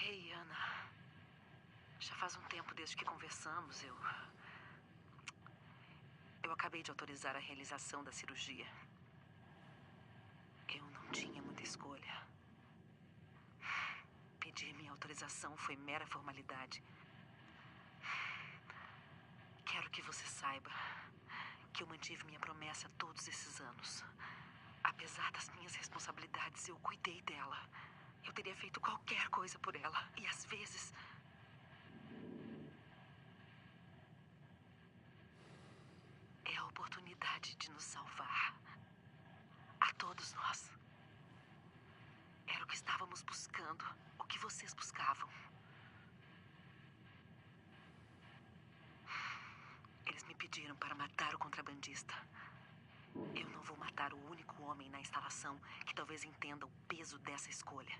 Ei, Ana. Já faz um tempo desde que conversamos, Eu acabei de autorizar a realização da cirurgia. Eu não tinha muita escolha. Pedir minha autorização foi mera formalidade. Quero que você saiba que eu mantive minha promessa todos esses anos. Apesar das minhas responsabilidades, eu cuidei dela. Eu teria feito qualquer coisa por ela. E às vezes... é a oportunidade de nos salvar. A todos nós. Era o que estávamos buscando. O que vocês buscavam. Eles me pediram para matar o contrabandista. Eu não vou matar o único homem na instalação que talvez entenda o peso dessa escolha.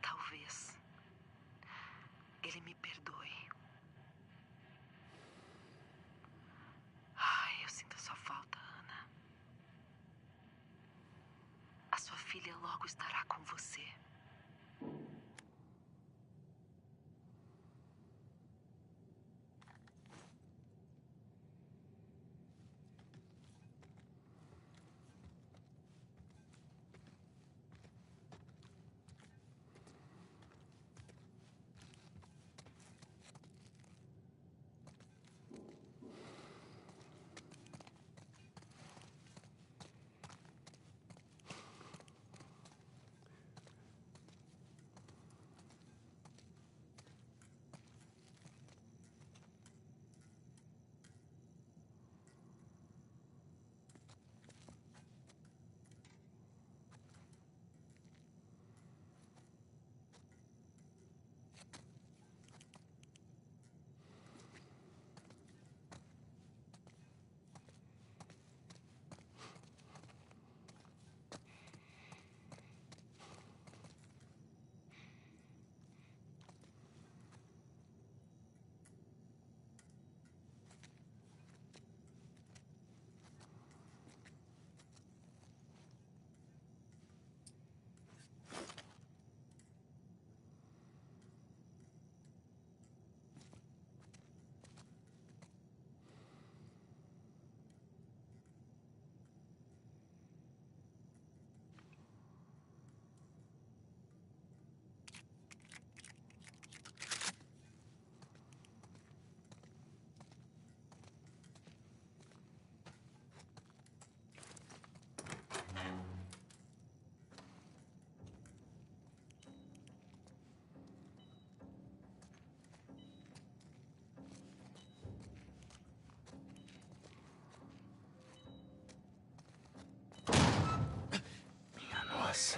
Talvez ele me perdoe. Ai, eu sinto a sua falta, Ana. A sua filha logo estará com você.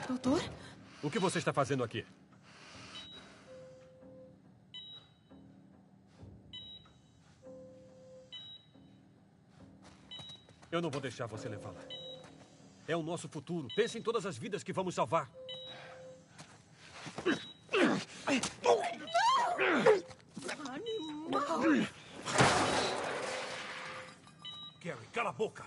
Doutor? O que você está fazendo aqui? Eu não vou deixar você levá-la. É o nosso futuro. Pense em todas as vidas que vamos salvar. Animal! Gary, cala a boca!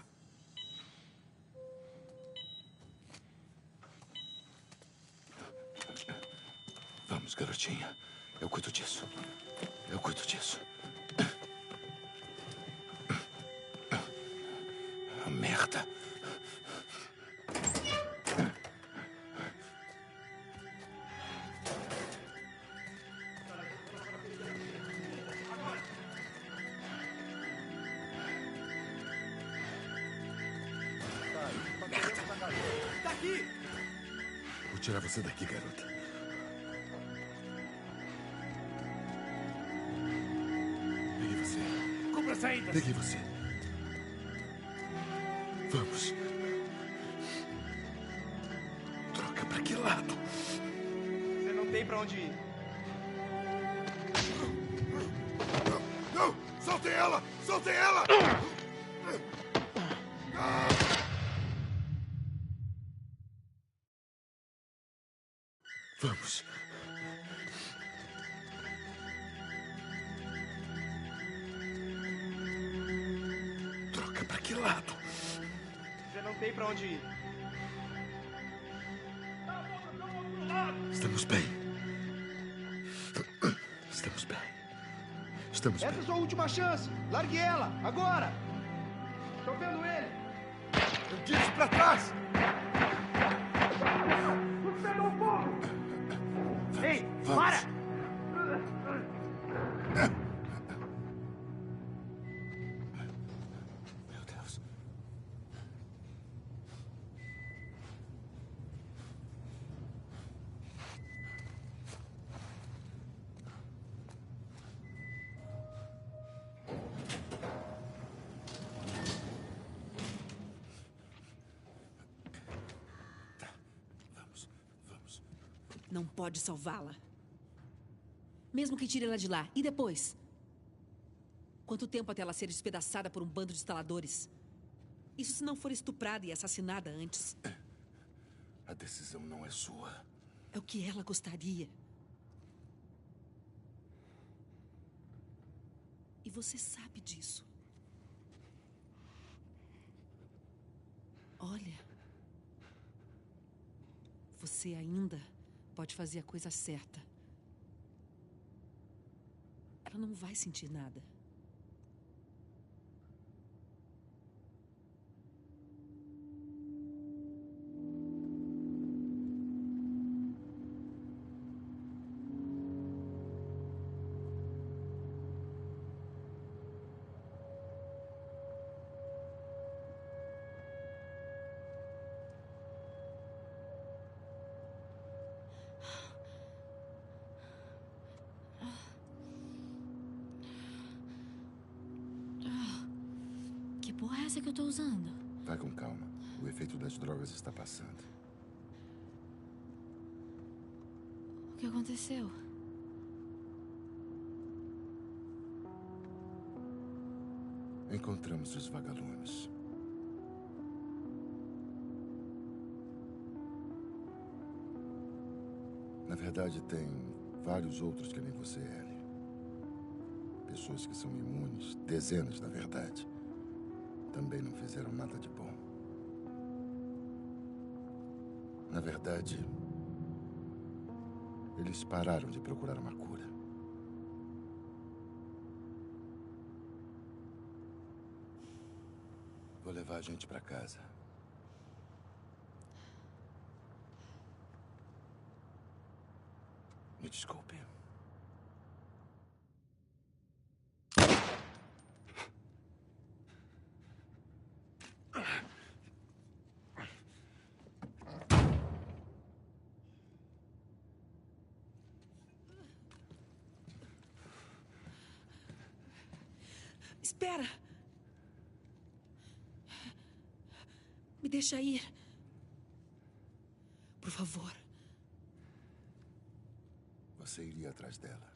Vamos, garotinha. Eu cuido disso. Eu cuido disso. Merda. Daqui! Vou tirar você daqui, garota. Peguei você. Cubra a saída! Peguei você. Vamos. Troca pra que lado? Você não tem pra onde ir. Não! Soltem ela! Soltem ela! Vamos. Troca pra que lado? Você não tem pra onde ir. Tá Estamos bem. Estamos bem. Estamos Essa bem. é sua última chance. Largue ela, agora. Tô vendo ele. Eu disse pra trás! Você pegou fogo! Ei, Vamos. para! Meu Deus. Vamos. Não pode salvá-la. Mesmo que tire ela de lá. E depois? Quanto tempo até ela ser despedaçada por um bando de instaladores? Isso se não for estuprada e assassinada antes. A decisão não é sua. É o que ela gostaria. E você sabe disso. Olha. Você ainda pode fazer a coisa certa. Ela não vai sentir nada. Que porra é essa que eu tô usando? Vai com calma. O efeito das drogas está passando. O que aconteceu? Encontramos os vagalumes. Na verdade, tem vários outros que nem você, Ellie. Pessoas que são imunes, dezenas, na verdade. Também não fizeram nada de bom. Na verdade, eles pararam de procurar uma cura. Vou levar a gente pra casa. Me desculpe. Espera! Me deixa ir. Por favor. Você iria atrás dela.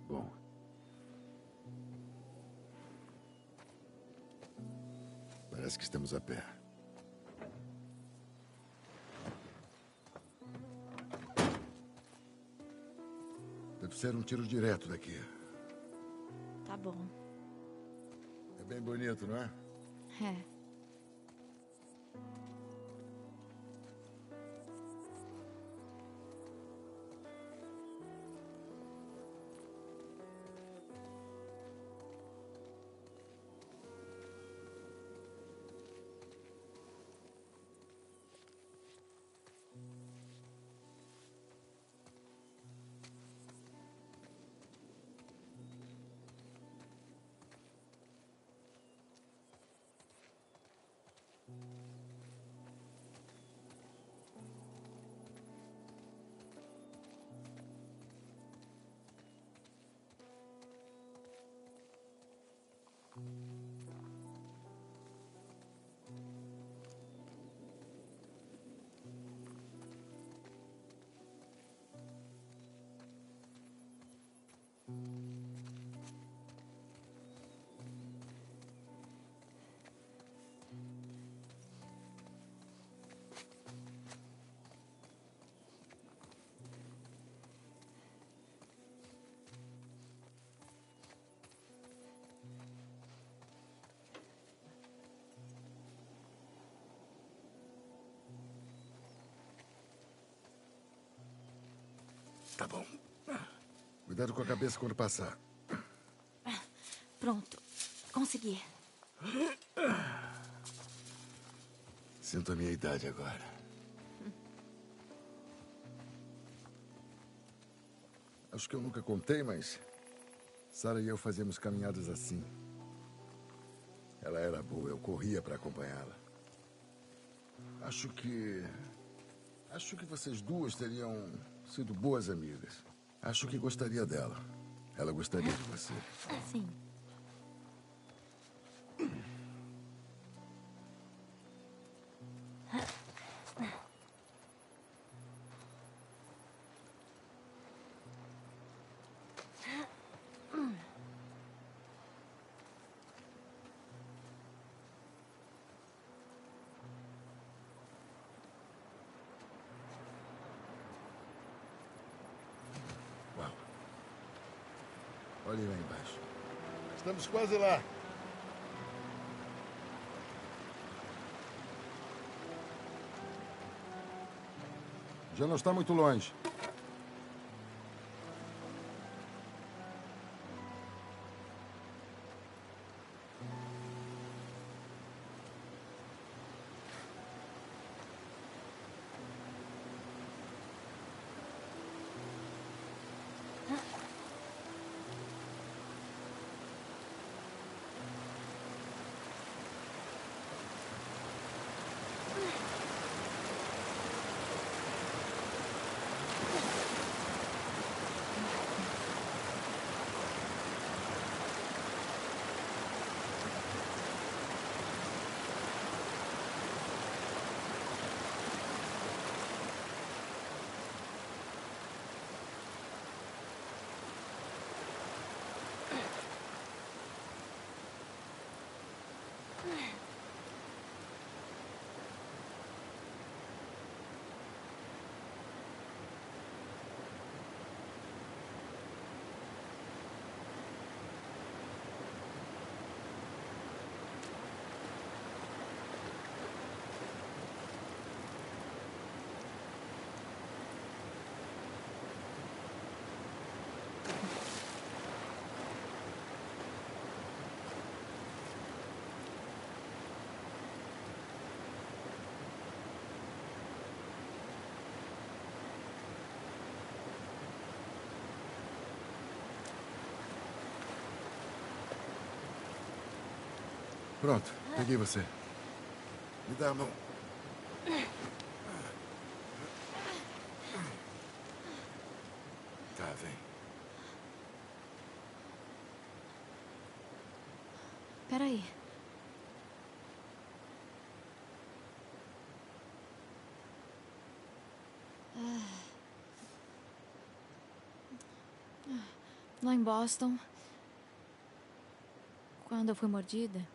Bom. Parece que estamos a pé. Deve ser um tiro direto daqui. Tá bom. É bem bonito, não é? É. Tá bom. Cuidado com a cabeça quando passar. Pronto. Consegui. Sinto a minha idade agora. Acho que eu nunca contei, mas Sarah e eu fazíamos caminhadas assim. Ela era boa, eu corria para acompanhá-la. Acho que vocês duas teriam sido boas amigas. Acho que gostaria dela. Ela gostaria de você. Sim. Uau. Olhem lá embaixo. Estamos quase lá. Já não está muito longe. Pronto, peguei você. Me dá a mão. Tá, vem. Peraí. Lá em Boston, quando eu fui mordida,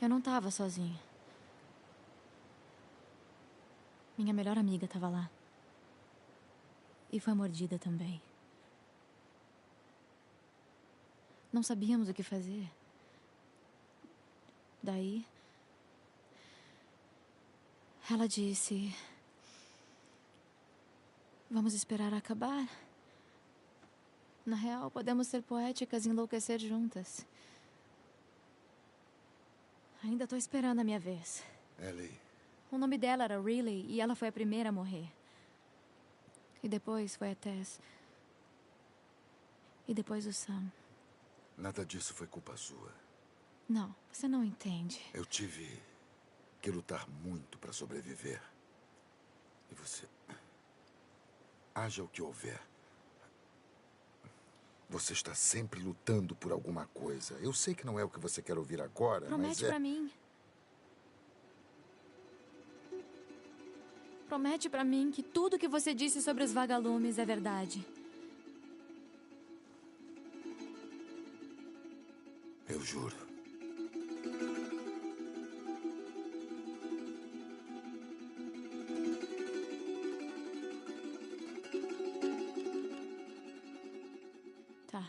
eu não estava sozinha. Minha melhor amiga estava lá. E foi mordida também. Não sabíamos o que fazer. Daí, ela disse: vamos esperar acabar. Na real, podemos ser poéticas e enlouquecer juntas. Ainda tô esperando a minha vez. Ellie. O nome dela era Riley e ela foi a primeira a morrer. E depois foi a Tess. E depois o Sam. Nada disso foi culpa sua. Não, você não entende. Eu tive que lutar muito para sobreviver. E você... Haja o que houver. Você está sempre lutando por alguma coisa. Eu sei que não é o que você quer ouvir agora, Promete mas pra mim. Promete pra mim que tudo que você disse sobre os vagalumes é verdade. Eu juro. Tá.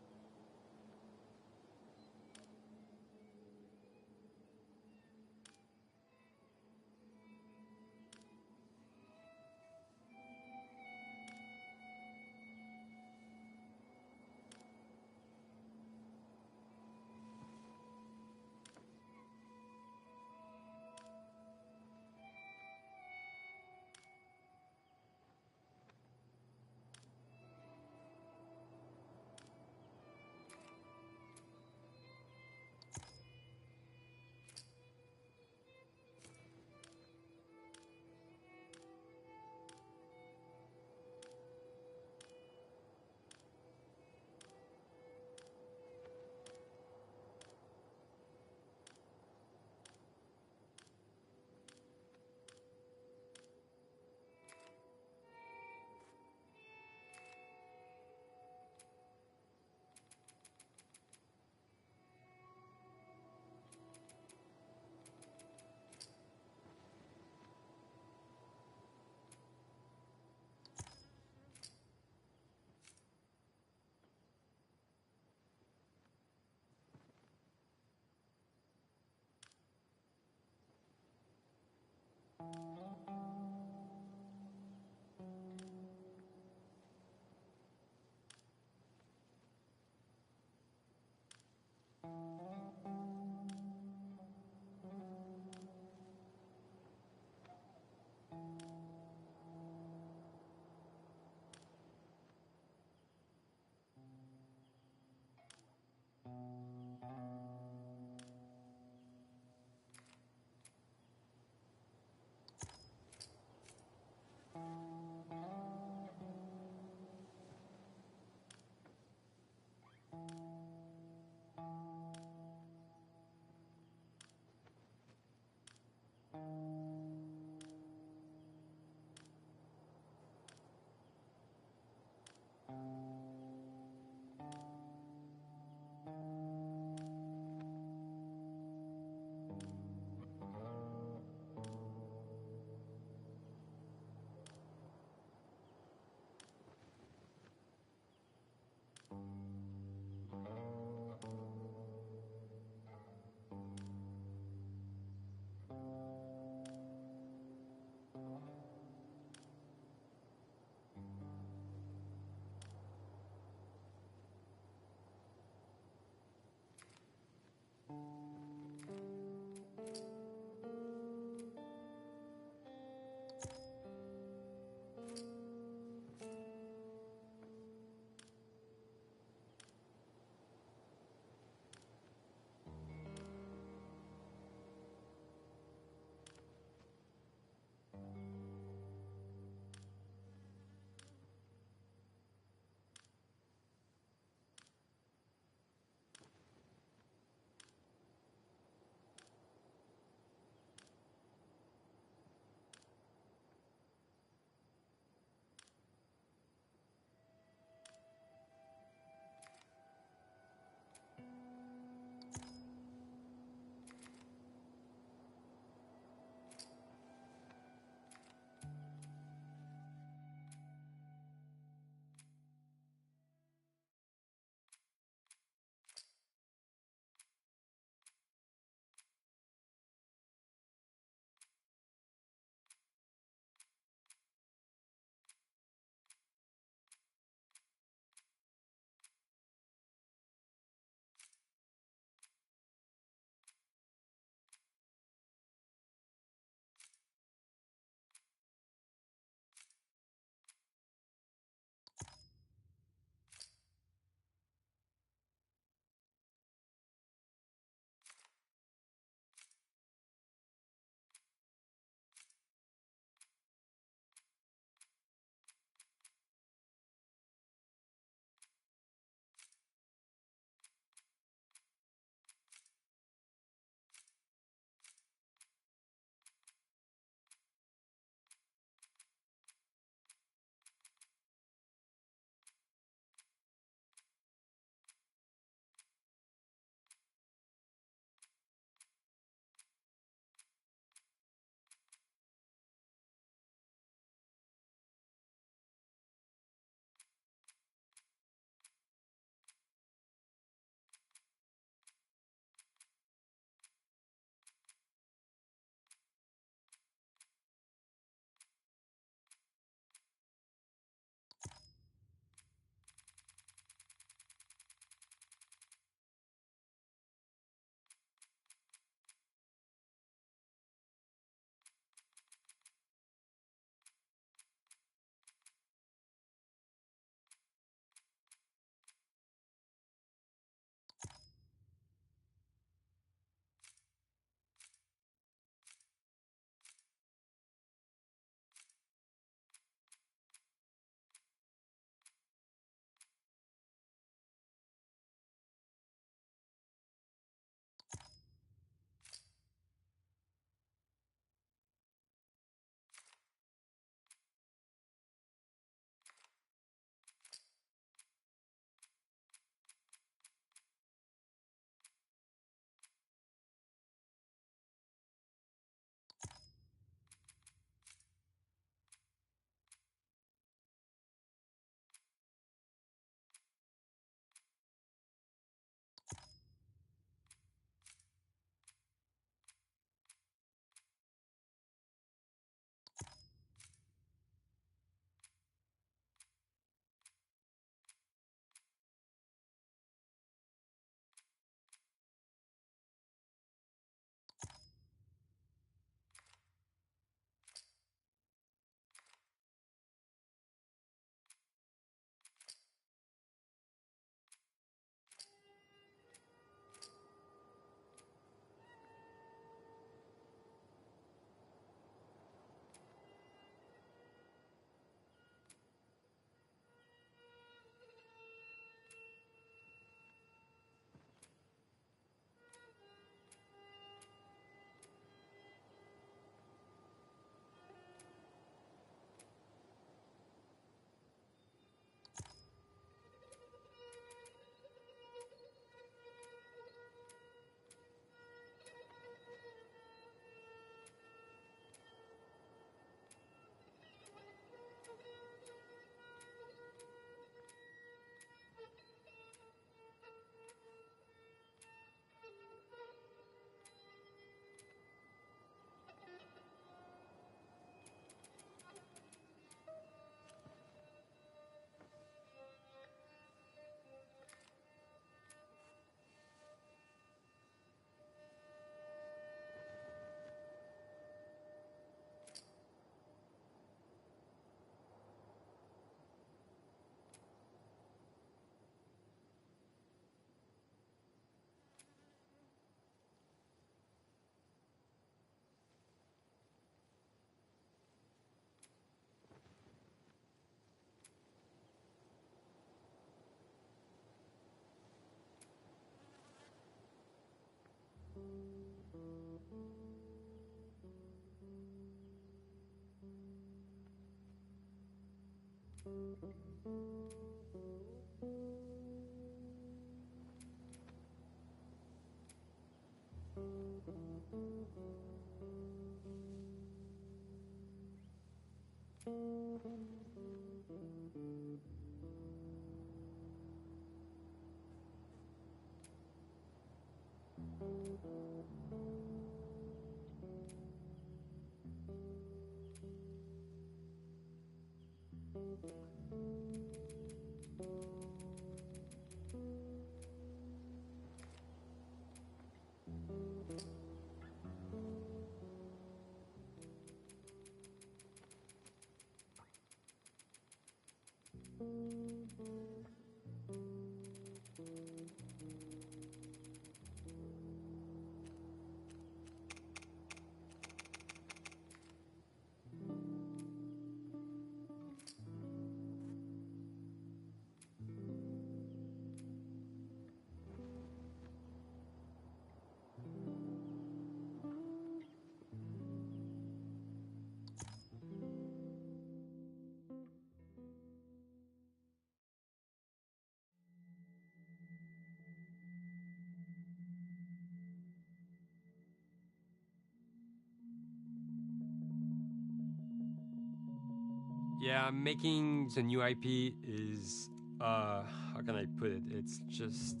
Yeah, making the new IP is, how can I put it? It's just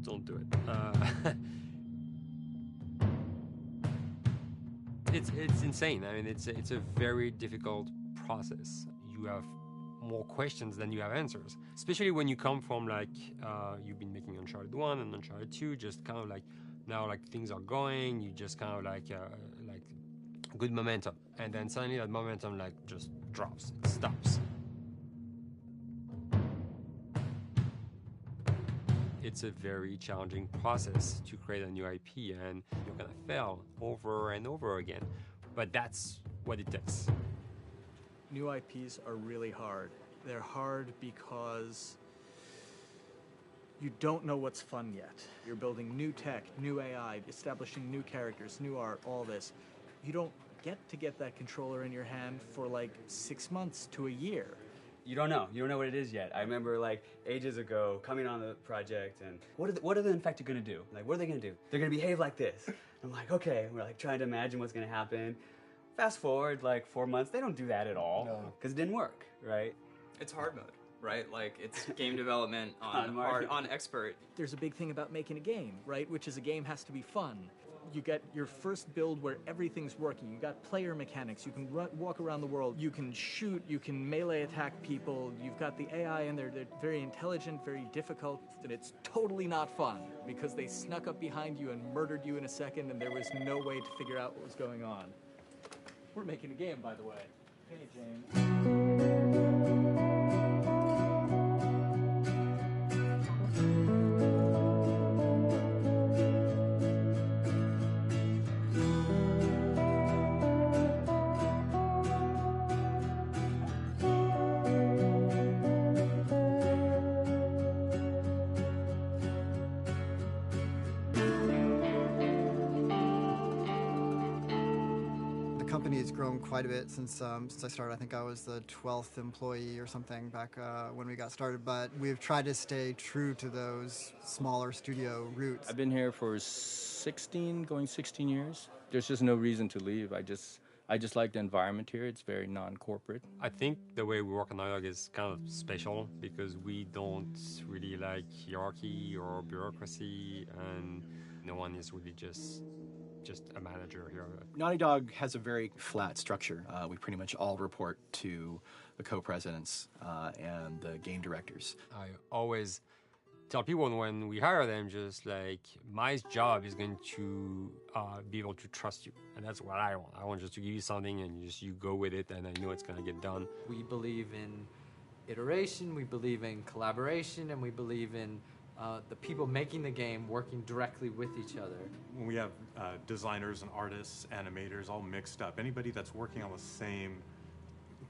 don't do it. It's insane. I mean, it's a very difficult process. You have more questions than you have answers, especially when you come from like you've been making Uncharted 1 and Uncharted 2, just kind of like now like things are going, you just kind of like good momentum, and then suddenly that momentum like just drops, it stops. It's a very challenging process to create a new IP, and you're gonna fail over and over again, but that's what it takes. New IPs are really hard. They're hard because you don't know what's fun yet. You're building new tech, new AI, establishing new characters, new art, all this. You don't get that controller in your hand for like 6 months to a year. You don't know what it is yet. I remember like ages ago coming on the project and what are the Infected gonna do? Like, what are they gonna do? They're gonna behave like this. I'm like, okay, we're like trying to imagine what's gonna happen. Fast forward like 4 months, they don't do that at all because it didn't work, right? It's hard mode, right? Like, it's game development on expert. There's a big thing about making a game, right? Which is a game has to be fun. You get your first build where everything's working. You got player mechanics. You can walk around the world. You can shoot. You can melee attack people. You've got the AI in there. They're very intelligent, very difficult, and it's totally not fun because they snuck up behind you and murdered you in a second, and there was no way to figure out what was going on. We're making a game, by the way. Hey, James. Quite a bit since I started. I think I was the 12th employee or something back when we got started, but we've tried to stay true to those smaller studio roots. I've been here for 16 years. There's just no reason to leave. I just like the environment here. It's very non-corporate. I think the way we work on Naughty Dog is kind of special because we don't really like hierarchy or bureaucracy, and no one is really just a manager here. Naughty Dog has a very flat structure. We pretty much all report to the co-presidents and the game directors. I always tell people when we hire them, just like, my job is going to be able to trust you, and that's what I want. I want just to give you something and you go with it, and I know it's going to get done. We believe in iteration, we believe in collaboration, and we believe in the people making the game working directly with each other. When we have designers and artists, animators all mixed up, anybody that's working on the same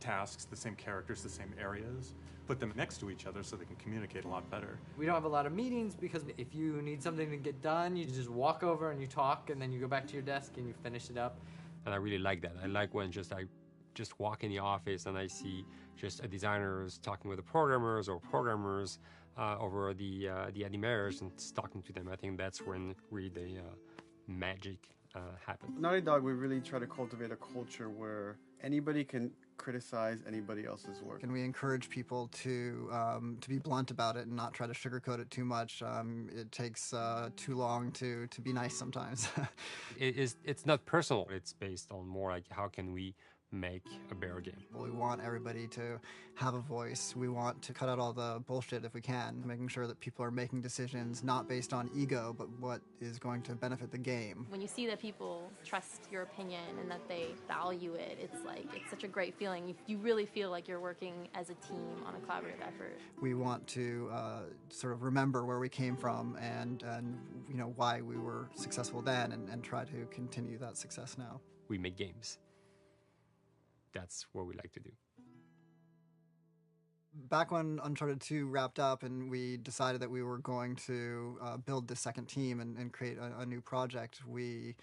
tasks, the same characters, the same areas, put them next to each other so they can communicate a lot better. We don't have a lot of meetings because if you need something to get done, you just walk over and you talk, and then you go back to your desk and you finish it up. And I really like that. I like when I just walk in the office and I see just designers talking with the programmers or programmers over the animators and talking to them. I think that's when really the magic happens. Naughty Dog, we really try to cultivate a culture where anybody can criticize anybody else's work. And we encourage people to be blunt about it and not try to sugarcoat it too much. It takes too long to be nice sometimes. It's not personal. It's based on more like how can we make a better game. We want everybody to have a voice. We want to cut out all the bullshit if we can, making sure that people are making decisions not based on ego, but what is going to benefit the game. When you see that people trust your opinion and that they value it, it's such a great feeling. You really feel like you're working as a team on a collaborative effort. We want to sort of remember where we came from and you know why we were successful then and try to continue that success now. We make games. That's what we like to do. Back when Uncharted 2 wrapped up and we decided that we were going to build the second team and create a new project, we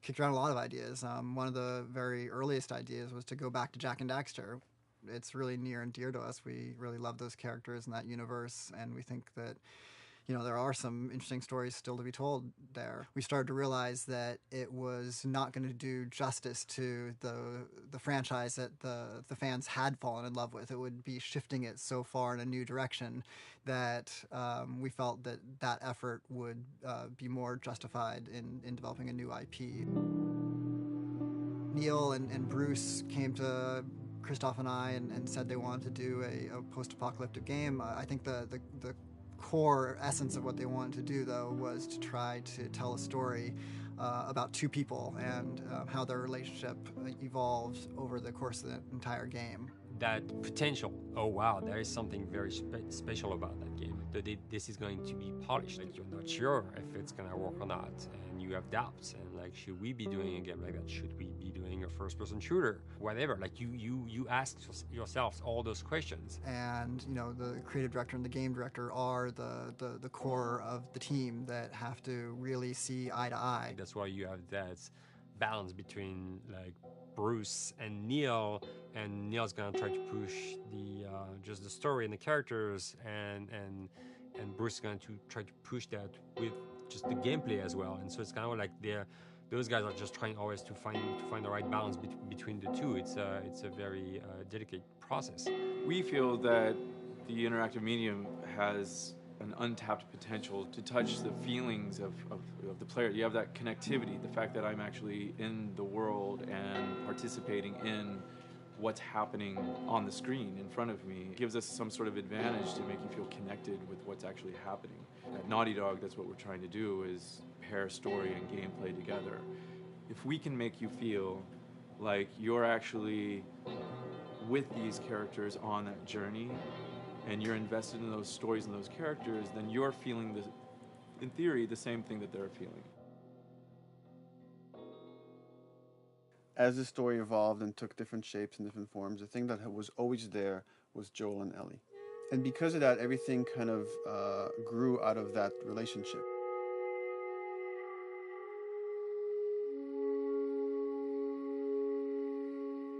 kicked around a lot of ideas. One of the very earliest ideas was to go back to Jak and Daxter. It's really near and dear to us. We really love those characters in that universe, and we think that there are some interesting stories still to be told there. We started to realize that it was not going to do justice to the franchise that the fans had fallen in love with. It would be shifting it so far in a new direction that we felt that effort would be more justified in developing a new IP. Neil and Bruce came to Christoph and I and said they wanted to do a post-apocalyptic game. I think the core essence of what they wanted to do, though, was to try to tell a story about two people and how their relationship evolved over the course of the entire game. That potential, oh wow, there is something very special about that game. This is going to be polished. Like, you're not sure if it's going to work or not, and you have doubts. And like, should we be doing a game like that? Should we be doing a first-person shooter? Whatever. Like, you ask yourselves all those questions. And the creative director and the game director are the core of the team that have to really see eye to eye. That's why you have that balance between like Bruce and Neil, and Neil's gonna try to push just the story and the characters, and Bruce is going to try to push that with just the gameplay as well. And so it's kind of like those guys are just trying always to find the right balance between the two. It's a very delicate process. We feel that the interactive medium has an untapped potential to touch the feelings of the player. You have that connectivity, the fact that I'm actually in the world and participating in what's happening on the screen in front of me gives us some sort of advantage to make you feel connected with what's actually happening. At Naughty Dog, that's what we're trying to do, is pair story and gameplay together. If we can make you feel like you're actually with these characters on that journey, and you're invested in those stories and those characters, then you're feeling, in theory, the same thing that they're feeling. As the story evolved and took different shapes and different forms, the thing that was always there was Joel and Ellie. And because of that, everything kind of grew out of that relationship.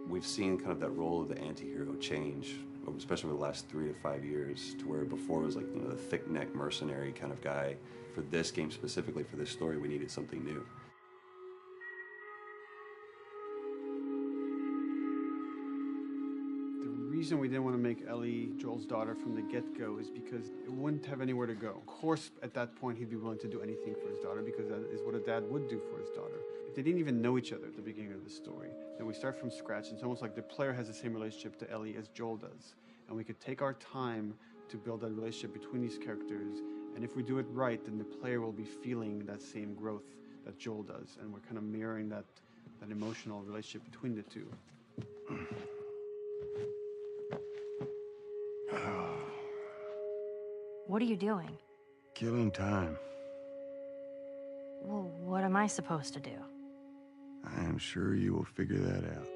We've seen kind of that role of the anti-hero change, especially over the last 3 to 5 years, to where before it was like the thick-neck mercenary kind of guy. For this game specifically, for this story, we needed something new. The reason we didn't want to make Ellie Joel's daughter from the get-go is because it wouldn't have anywhere to go. Of course, at that point, he'd be willing to do anything for his daughter because that is what a dad would do for his daughter. If they didn't even know each other at the beginning of the story, then we start from scratch. It's almost like the player has the same relationship to Ellie as Joel does. And we could take our time to build that relationship between these characters. And if we do it right, then the player will be feeling that same growth that Joel does. And we're kind of mirroring that emotional relationship between the two. What are you doing? Killing time. Well, what am I supposed to do? I am sure you will figure that out.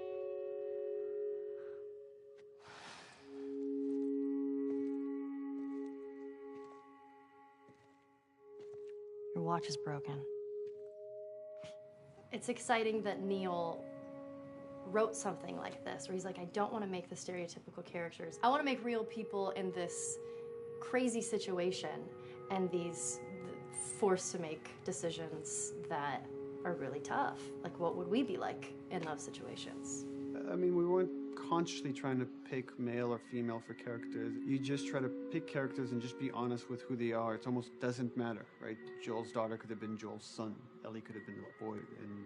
watch is broken. It's exciting that Neil wrote something like this, where he's like, I don't want to make the stereotypical characters. I want to make real people in this crazy situation and these forced to make decisions that are really tough. Like, what would we be like in those situations? I mean, we weren't consciously trying to pick male or female for characters. You just try to pick characters and just be honest with who they are. It almost doesn't matter, right? Joel's daughter could have been Joel's son. Ellie could have been a boy, and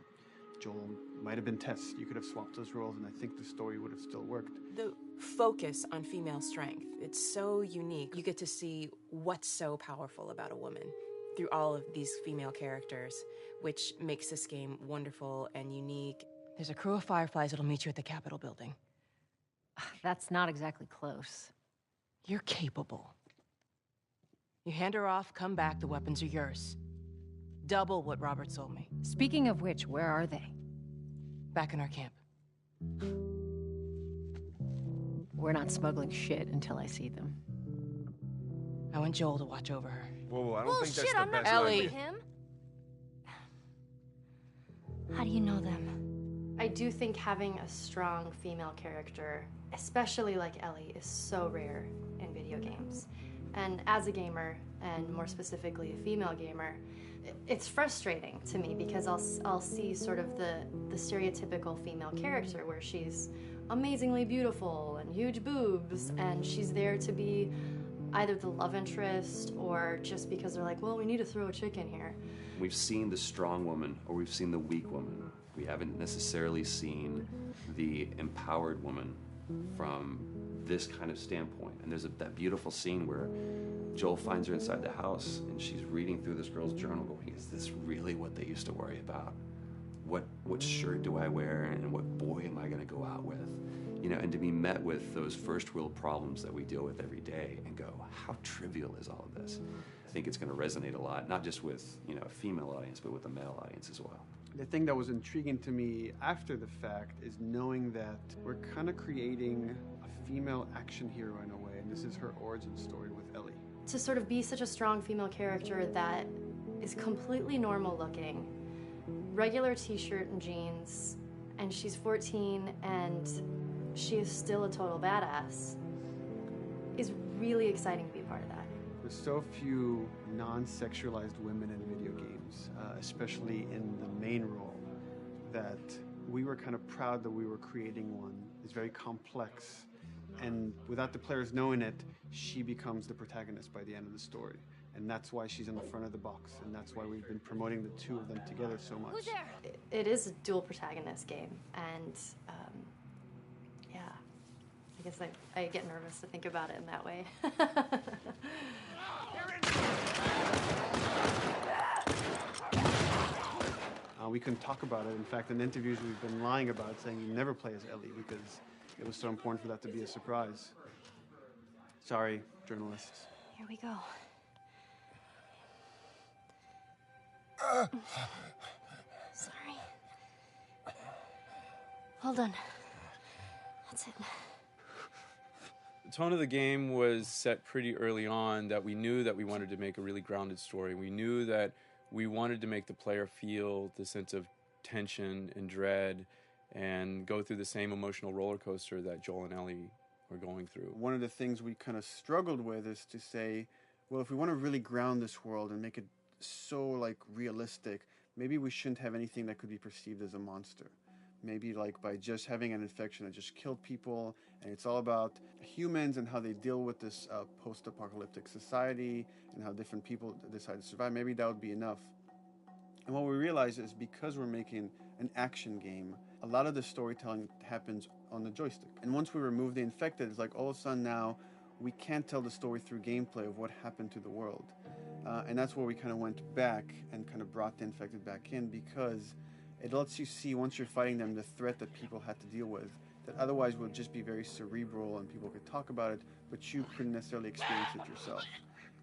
Joel might have been Tess. You could have swapped those roles, and I think the story would have still worked. The focus on female strength, it's so unique. You get to see what's so powerful about a woman through all of these female characters, which makes this game wonderful and unique. There's a crew of Fireflies that'll meet you at the Capitol building. That's not exactly close. You're capable. You hand her off, come back, the weapons are yours. Double what Robert sold me. Speaking of which, where are they? Back in our camp. We're not smuggling shit until I see them. I want Joel to watch over her. Whoa, I don't think that's the best Ellie. idea. Him? How do you know them? I do think having a strong female character, especially like Ellie, is so rare in video games. And as a gamer, and more specifically a female gamer, it's frustrating to me because I'll see sort of the stereotypical female character where she's amazingly beautiful and huge boobs, and she's there to be either the love interest or just because they're like, well, we need to throw a chick in here. We've seen the strong woman or we've seen the weak woman. We haven't necessarily seen the empowered woman from this kind of standpoint. And there's that beautiful scene where Joel finds her inside the house and she's reading through this girl's journal going, is this really what they used to worry about? What shirt do I wear and what boy am I gonna go out with? You know, and to be met with those first world problems that we deal with every day and go, how trivial is all of this? I think it's gonna resonate a lot, not just with, you know, a female audience, but with a male audience as well. The thing that was intriguing to me after the fact is knowing that we're kind of creating a female action hero in a way, and this is her origin story with Ellie. To sort of be such a strong female character that is completely normal looking, regular t-shirt and jeans, and she's 14 and she is still a total badass, is really exciting to be a part of that. There's so few non-sexualized women in video games, especially in the main role, that we were kind of proud that we were creating one. It's very complex, and without the players knowing it, she becomes the protagonist by the end of the story. And that's why she's in the front of the box, and that's why we've been promoting the two of them together so much. Who's there? It is a dual protagonist game, and yeah, I guess I get nervous to think about it in that way. We couldn't talk about it. In fact, in interviews we've been lying about it, saying you never play as Ellie because it was so important for that to be a surprise. Sorry, journalists. Here we go. Sorry. Hold on. That's it. The tone of the game was set pretty early on that we knew that we wanted to make a really grounded story. We knew that we wanted to make the player feel the sense of tension and dread and go through the same emotional roller coaster that Joel and Ellie were going through. One of the things we kind of struggled with is to say, well, if we want to really ground this world and make it so like realistic, maybe we shouldn't have anything that could be perceived as a monster. Maybe like by just having an infection that just killed people, and it's all about humans and how they deal with this post-apocalyptic society and how different people decide to survive. Maybe that would be enough. And what we realize is because we're making an action game, a lot of the storytelling happens on the joystick. And once we remove the infected, it's like all of a sudden now we can't tell the story through gameplay of what happened to the world. And that's where we kind of went back and kind of brought the infected back in, because it lets you see, once you're fighting them, the threat that people had to deal with, that otherwise would just be very cerebral and people could talk about it, but you couldn't necessarily experience it yourself.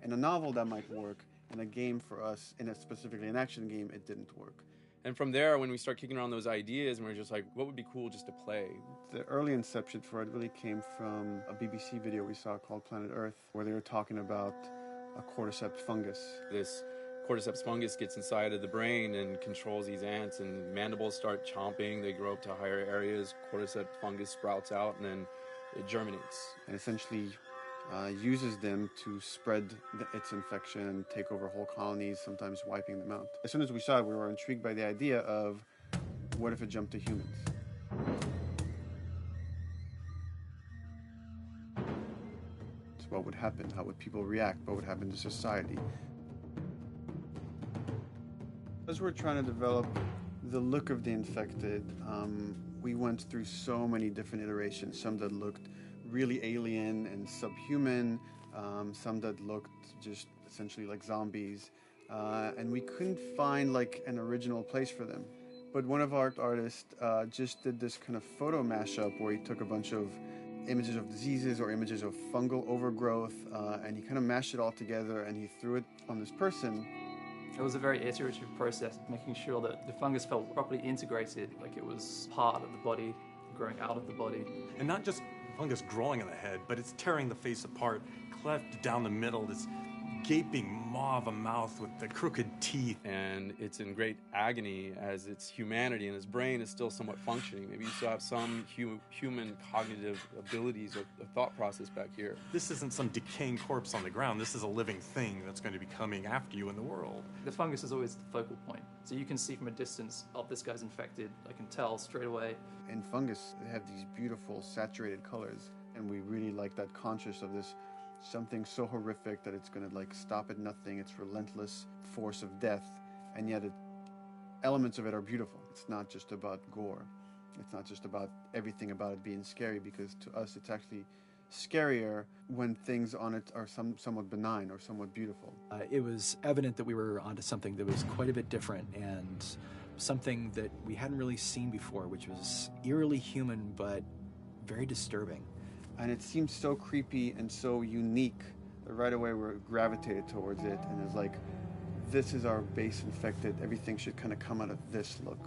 In a novel, that might work. In a game for us, specifically an action game, it didn't work. And from there, when we start kicking around those ideas, and we're just like, what would be cool just to play? The early inception for it really came from a BBC video we saw called Planet Earth, where they were talking about a cordyceps fungus. This cordyceps fungus gets inside of the brain and controls these ants, and mandibles start chomping, they grow up to higher areas, cordyceps fungus sprouts out, and then it germinates. And essentially uses them to spread its infection and take over whole colonies, sometimes wiping them out. As soon as we saw it, we were intrigued by the idea of what if it jumped to humans? So what would happen? How would people react? What would happen to society? As we're trying to develop the look of the infected, we went through so many different iterations, some that looked really alien and subhuman, some that looked just essentially like zombies, and we couldn't find like an original place for them. But one of our artists just did this kind of photo mashup where he took a bunch of images of diseases or images of fungal overgrowth, and he kind of mashed it all together and he threw it on this person. It was a very iterative process, making sure that the fungus felt properly integrated, like it was part of the body, growing out of the body. And not just fungus growing in the head, but it's tearing the face apart, cleft down the middle, this gaping maw of a mouth with the crooked teeth. And it's in great agony as its humanity and its brain is still somewhat functioning. Maybe you still have some human cognitive abilities or thought process back here. This isn't some decaying corpse on the ground. This is a living thing that's going to be coming after you in the world. The fungus is always the focal point. So you can see from a distance, oh, this guy's infected. I can tell straight away. In fungus, they have these beautiful saturated colors, and we really like that conscious of this something so horrific that it's going to like stop at nothing. It's relentless force of death, and yet elements of it are beautiful. It's not just about gore. It's not just about everything about it being scary, because to us it's actually scarier when things on it are somewhat benign or somewhat beautiful. It was evident that we were onto something that was quite a bit different and something that we hadn't really seen before, which was eerily human but very disturbing. And it seemed so creepy and so unique that right away we gravitated towards it, and it's like, this is our base infected. Everything should kind of come out of this look.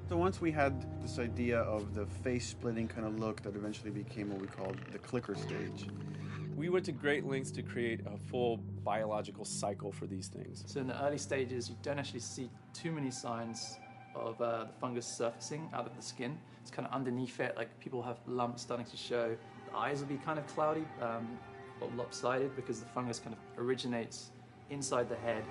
So once we had this idea of the face-splitting kind of look that eventually became what we called the clicker stage. We went to great lengths to create a full biological cycle for these things. So in the early stages, you don't actually see too many signs of the fungus surfacing out of the skin. It's kind of underneath it, like people have lumps starting to show. The eyes will be kind of cloudy or lopsided because the fungus kind of originates inside the head.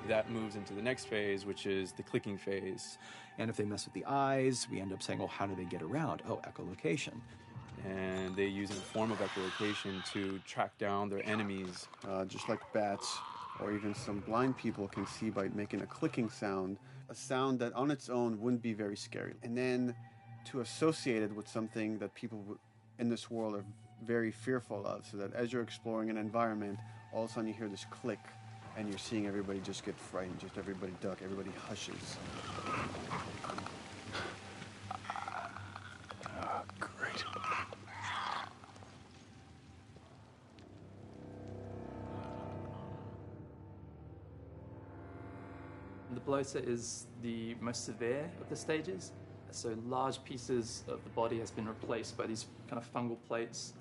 That moves into the next phase, which is the clicking phase. And if they mess with the eyes, we end up saying, well, how do they get around? Oh, echolocation. And they use a form of echolocation to track down their enemies. Just like bats, or even some blind people can see by making a clicking sound, a sound that on its own wouldn't be very scary. And then to associate it with something that people in this world are very fearful of, so that as you're exploring an environment, all of a sudden you hear this click, and you're seeing everybody just get frightened, just everybody duck, everybody hushes. Great. The bloater is the most severe of the stages. So large pieces of the body has been replaced by these kind of fungal plates.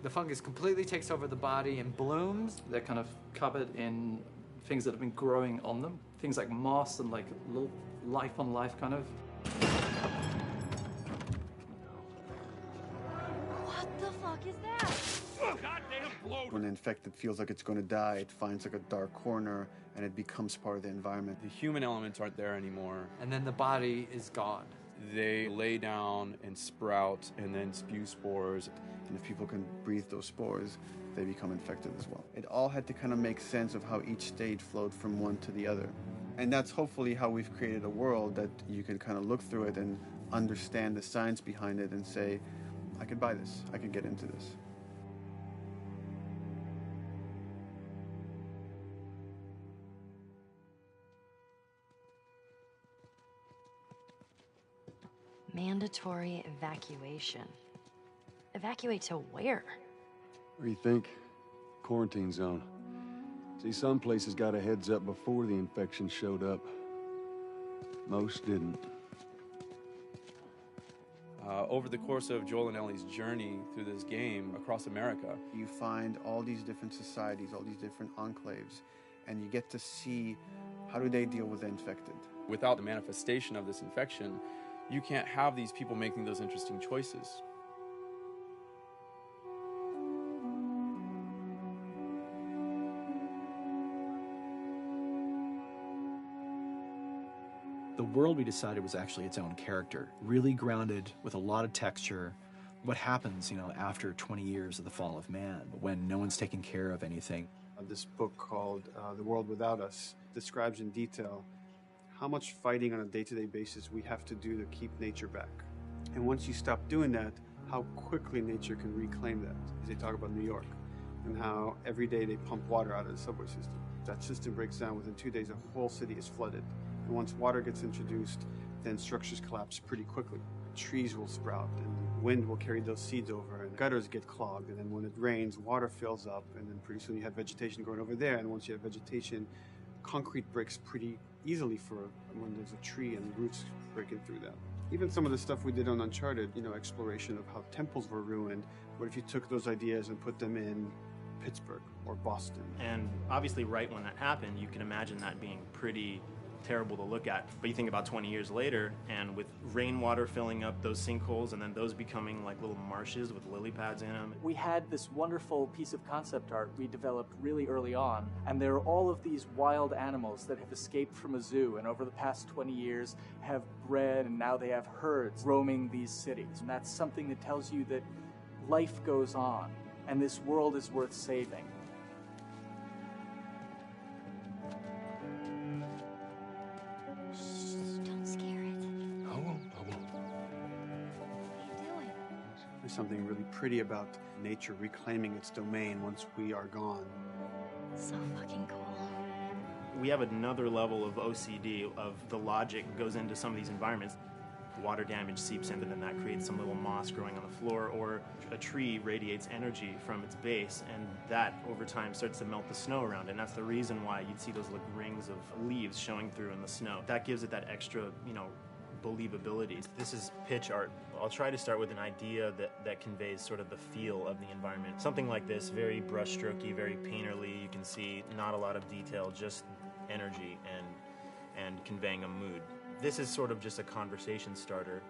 The fungus completely takes over the body and blooms. They're kind of covered in things that have been growing on them. Things like moss and like little life on life kind of. What the fuck is that? Goddamn bloater! When the infected feels like it's going to die, it finds like a dark corner and it becomes part of the environment. The human elements aren't there anymore. And then the body is gone. They lay down and sprout and then spew spores. And if people can breathe those spores, they become infected as well. It all had to kind of make sense of how each stage flowed from one to the other. And that's hopefully how we've created a world that you can kind of look through it and understand the science behind it and say, I could buy this, I could get into this. Mandatory evacuation. Evacuate to where? What do you think? Quarantine zone. See, some places got a heads up before the infection showed up. Most didn't. Over the course of Joel and Ellie's journey through this game across America, you find all these different societies, all these different enclaves, and you get to see how do they deal with the infected. Without the manifestation of this infection, you can't have these people making those interesting choices. The world we decided was actually its own character, really grounded with a lot of texture. What happens, after 20 years of the fall of man, when no one's taking care of anything? This book called The World Without Us describes in detail how much fighting on a day-to-day basis we have to do to keep nature back. And once you stop doing that, how quickly nature can reclaim that. As they talk about New York, and how every day they pump water out of the subway system. That system breaks down. Within 2 days, a whole city is flooded. And once water gets introduced, then structures collapse pretty quickly. Trees will sprout, and wind will carry those seeds over, and gutters get clogged, and then when it rains, water fills up, and then pretty soon you have vegetation growing over there, and once you have vegetation, concrete breaks pretty easily for when there's a tree and roots breaking through that. Even some of the stuff we did on Uncharted, exploration of how temples were ruined, what if you took those ideas and put them in Pittsburgh or Boston? And obviously right when that happened, you can imagine that being pretty terrible to look at. But you think about 20 years later, and with rainwater filling up those sinkholes and then those becoming like little marshes with lily pads in them. We had this wonderful piece of concept art we developed really early on, and there are all of these wild animals that have escaped from a zoo and over the past 20 years have bred, and now they have herds roaming these cities. And that's something that tells you that life goes on, and this world is worth saving. There's something really pretty about nature reclaiming its domain once we are gone. So fucking cool. We have another level of OCD of the logic goes into some of these environments. Water damage seeps into them, that creates some little moss growing on the floor, or a tree radiates energy from its base, and that over time starts to melt the snow around it. And that's the reason why you'd see those like rings of leaves showing through in the snow. That gives it that extra, believability. This is pitch art. I'll try to start with an idea that conveys sort of the feel of the environment. Something like this, very brushstrokey, very painterly. You can see not a lot of detail, just energy and conveying a mood. This is sort of just a conversation starter,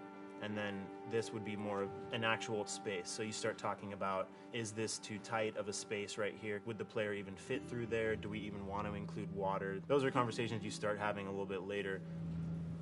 and then this would be more of an actual space. So you start talking about, is this too tight of a space right here? Would the player even fit through there? Do we even want to include water? Those are conversations you start having a little bit later.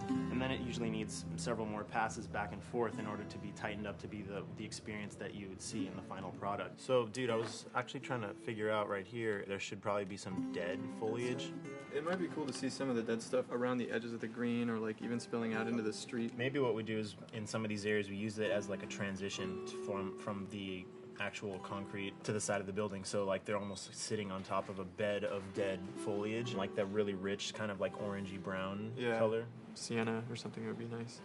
And then it usually needs several more passes back and forth in order to be tightened up to be the experience that you would see in the final product. So, dude, I was actually trying to figure out right here, there should probably be some dead foliage. It might be cool to see some of the dead stuff around the edges of the green, or like even spilling out into the street. Maybe what we do is, in some of these areas, we use it as like a transition from the actual concrete to the side of the building, so like they're almost sitting on top of a bed of dead foliage, like that really rich kind of like orangey brown color. Sienna or something would be nice.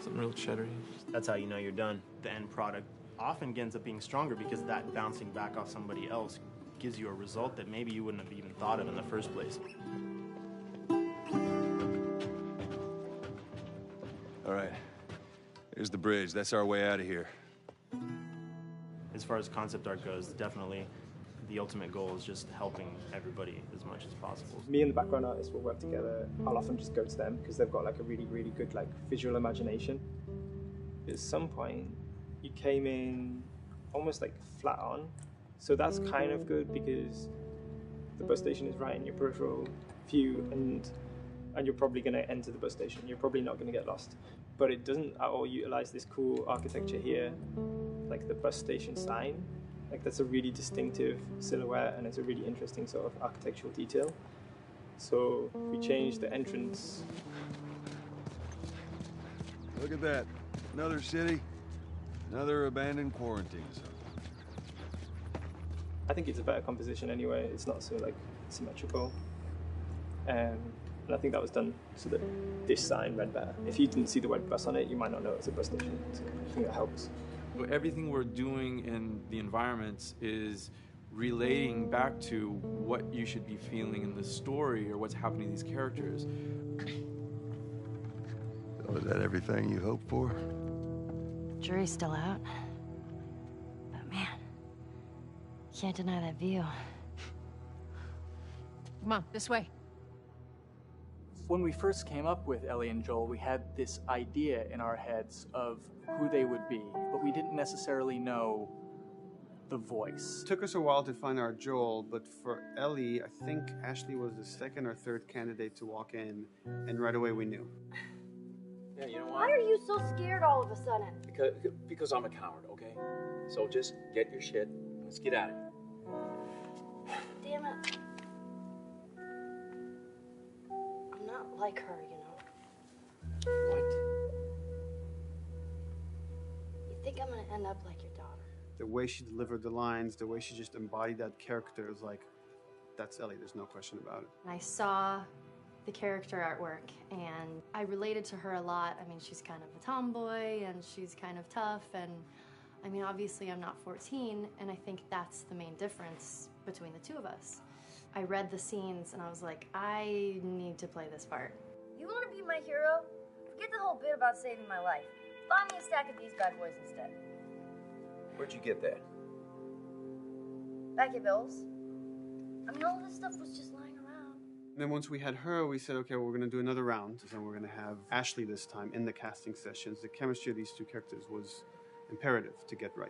Something real cheddary. That's how you know you're done. The end product often ends up being stronger because that bouncing back off somebody else gives you a result that maybe you wouldn't have even thought of in the first place. All right, here's the bridge. That's our way out of here. As far as concept art goes, definitely the ultimate goal is just helping everybody as much as possible. Me and the background artist will work together. I'll often just go to them because they've got like a really, really good like visual imagination. At some point, you came in almost like flat on. So that's kind of good because the bus station is right in your peripheral view, and you're probably going to enter the bus station. You're probably not going to get lost. But it doesn't at all utilize this cool architecture here, like the bus station sign. Like that's a really distinctive silhouette, and it's a really interesting sort of architectural detail. So we changed the entrance. Look at that. Another city, another abandoned quarantine zone. I think it's a better composition anyway. It's not so like symmetrical. And I think that was done so that this sign read better. If you didn't see the word bus on it, you might not know it's a bus station. So I think that helps. Everything we're doing in the environments is relating back to what you should be feeling in the story or what's happening to these characters. So is that everything you hoped for? jury's still out. But man, can't deny that view. Come on, this way. When we first came up with Ellie and Joel, we had this idea in our heads of who they would be, but we didn't necessarily know the voice. It took us a while to find our Joel, but for Ellie, I think Ashley was the second or third candidate to walk in, and right away we knew. Yeah, you know Why what? are you so scared all of a sudden? Because I'm a coward, okay? So just get your shit. Let's get out of here. Damn it. I'm not like her, you know. What? You think I'm gonna end up like your daughter? The way she delivered the lines, the way she just embodied that character, is like, that's Ellie, there's no question about it. I saw the character artwork and I related to her a lot. I mean, she's kind of a tomboy and she's kind of tough, and I mean, obviously I'm not 14, and I think that's the main difference between the two of us. I read the scenes and I was like, I need to play this part. You want to be my hero? Forget the whole bit about saving my life. Buy me a stack of these bad boys instead. Where'd you get that? Back at Bill's. I mean, all this stuff was just lying around. And then once we had her, we said, okay, well, we're going to do another round, and we're going to have Ashley this time in the casting sessions. The chemistry of these two characters was imperative to get right.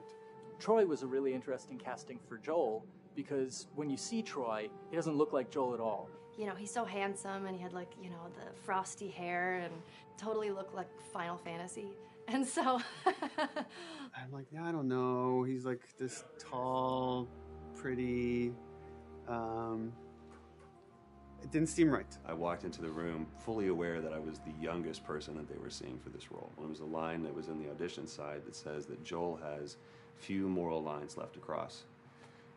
Troy was a really interesting casting for Joel, because when you see Troy, he doesn't look like Joel at all. You know, he's so handsome and he had like, you know, the frosty hair and totally looked like Final Fantasy. And so I'm like, yeah, I don't know. He's like this tall, pretty. It didn't seem right. I walked into the room fully aware that I was the youngest person that they were seeing for this role. There was a line that was in the audition side that says that Joel has few moral lines left to cross.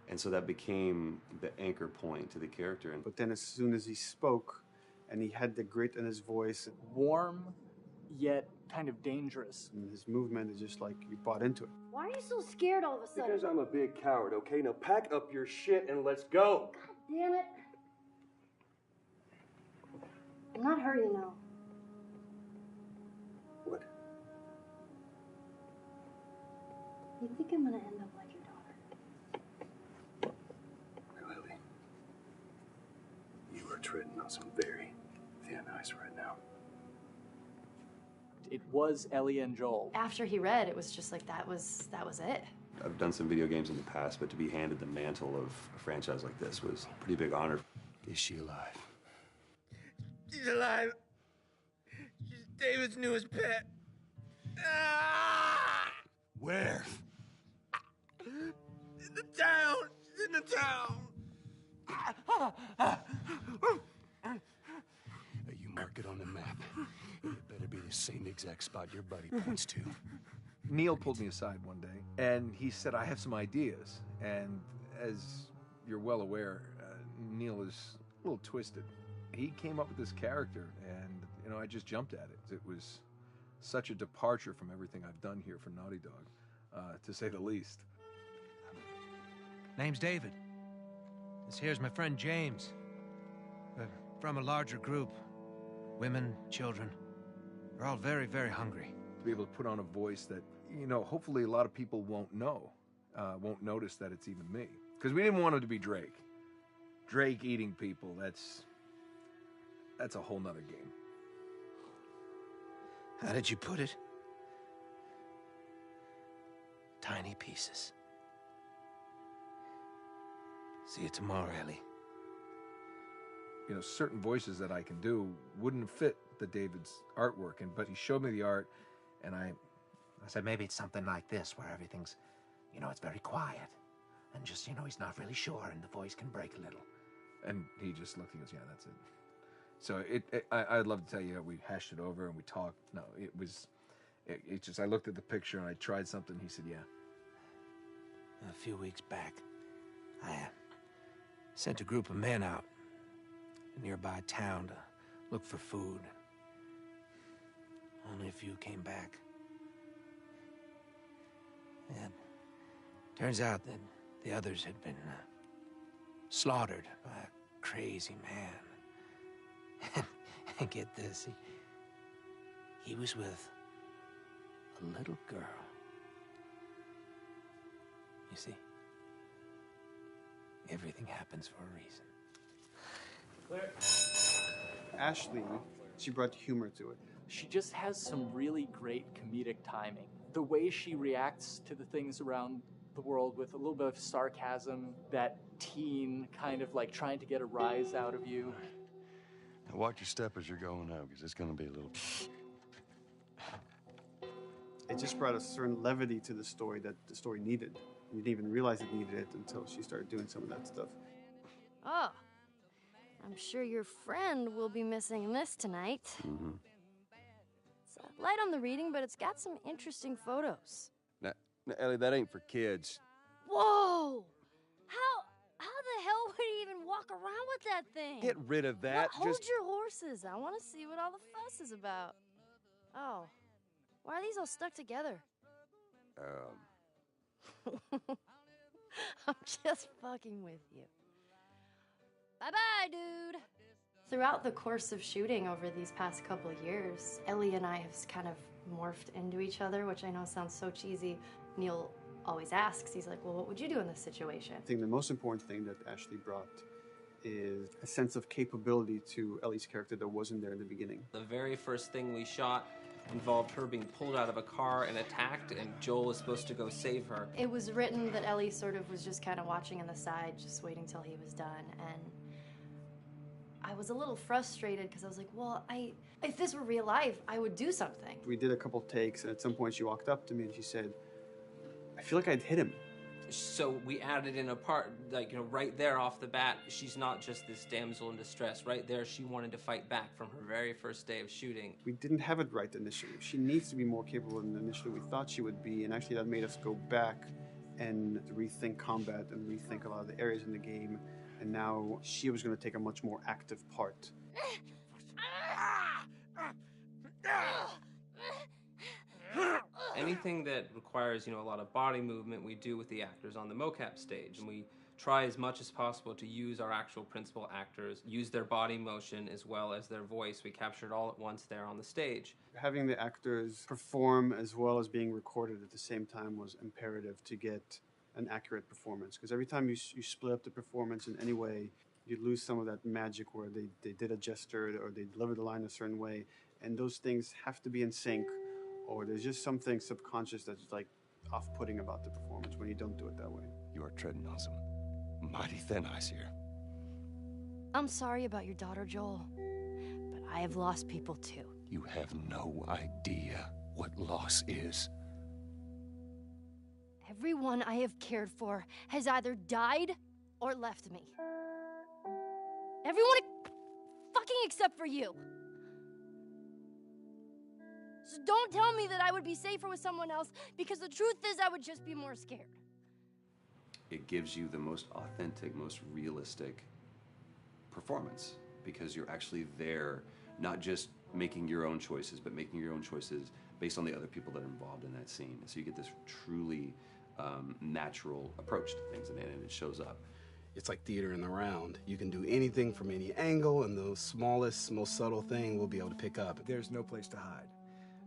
And so that became the anchor point to the character. But then as soon as he spoke and he had the grit in his voice, warm, yet kind of dangerous. And his movement is just like you bought into it. Why are you so scared all of a sudden? Because I'm a big coward, okay? Now pack up your shit and let's go. God damn it. I'm not her, you know. What? You think I'm gonna end up like your daughter? Lily, you are treading on some very thin ice right now. It was Ellie and Joel. After he read, it was just like that was it. I've done some video games in the past, but to be handed the mantle of a franchise like this was a pretty big honor. Is she alive? She's alive. She's David's newest pet. Ah! Where? In the town. She's in the town. You mark it on the map. It better be the same exact spot your buddy points to. Neil pulled me aside one day, and he said, I have some ideas. And as you're well aware, Neil is a little twisted. He came up with this character, and, you know, I just jumped at it. It was such a departure from everything I've done here for Naughty Dog, to say the least. Name's David. This here's my friend James. We're from a larger group. Women, children. They're all very, very hungry. To be able to put on a voice that, you know, hopefully a lot of people won't know, won't notice that it's even me. Because we didn't want it to be Drake. Drake eating people, that's a whole nother game. How did you put it? Tiny pieces. See you tomorrow, Ellie. You know, certain voices that I can do wouldn't fit the David's artwork, but he showed me the art, and I said maybe it's something like this, where everything's, you know, it's very quiet. And just, you know, he's not really sure, and the voice can break a little. And he just looked and goes, yeah, that's it. So I'd love to tell you, we hashed it over and we talked. No, it just, I looked at the picture and I tried something. He said, yeah. A few weeks back, I sent a group of men out a nearby town to look for food. Only a few came back. And turns out that the others had been slaughtered by a crazy man. And get this, he was with a little girl. see, everything happens for a reason. Ashley, she brought humor to it. She just has some really great comedic timing. The way she reacts to the things around the world with a little bit of sarcasm, that teen kind of like trying to get a rise out of you. Now watch your step as you're going out, because it's going to be a little... It just brought a certain levity to the story that the story needed. You didn't even realize it needed it until she started doing some of that stuff. Oh, I'm sure your friend will be missing this tonight. Mm-hmm. It's light on the reading, but it's got some interesting photos. Now, Ellie, that ain't for kids. Whoa! How the hell would he even walk around with that thing? Get rid of that. Hold your horses. I want to see what all the fuss is about. Oh, why are these all stuck together? I'm just fucking with you. Bye-bye, dude. Throughout the course of shooting over these past couple of years, Ellie and I have kind of morphed into each other, which I know sounds so cheesy. Neil always asks, he's like, well, what would you do in this situation? I think the most important thing that Ashley brought is a sense of capability to Ellie's character that wasn't there in the beginning. The very first thing we shot involved her being pulled out of a car and attacked, and Joel was supposed to go save her. It was written that Ellie sort of was just kind of watching on the side, just waiting till he was done, and I was a little frustrated because I was like, well, if this were real life, I would do something. We did a couple takes, and at some point she walked up to me and she said, I feel like I'd hit him. So we added in a part, like, right there off the bat, she's not just this damsel in distress. Right there, she wanted to fight back from her very first day of shooting. We didn't have it right initially. She needs to be more capable than initially we thought she would be, and actually that made us go back and rethink combat and rethink a lot of the areas in the game, and now she was going to take a much more active part. Anything that requires, a lot of body movement, we do with the actors on the mocap stage. And we try as much as possible to use our actual principal actors, use their body motion as well as their voice. We capture it all at once there on the stage. Having the actors perform as well as being recorded at the same time was imperative to get an accurate performance. Because every time you split up the performance in any way, you lose some of that magic where they did a gesture or they delivered the line a certain way. And those things have to be in sync, or there's just something subconscious that's like off-putting about the performance when you don't do it that way. You are treading on some mighty thin ice here. I'm sorry about your daughter, Joel, but I have lost people too. You have no idea what loss is. Everyone I have cared for has either died or left me. Everyone fucking except for you. So don't tell me that I would be safer with someone else, because the truth is I would just be more scared. It gives you the most authentic, most realistic performance, because you're actually there, not just making your own choices, but making your own choices based on the other people that are involved in that scene. So you get this truly natural approach to things, and it shows up. It's like theater in the round. You can do anything from any angle, and the smallest, most subtle thing we'll be able to pick up. There's no place to hide.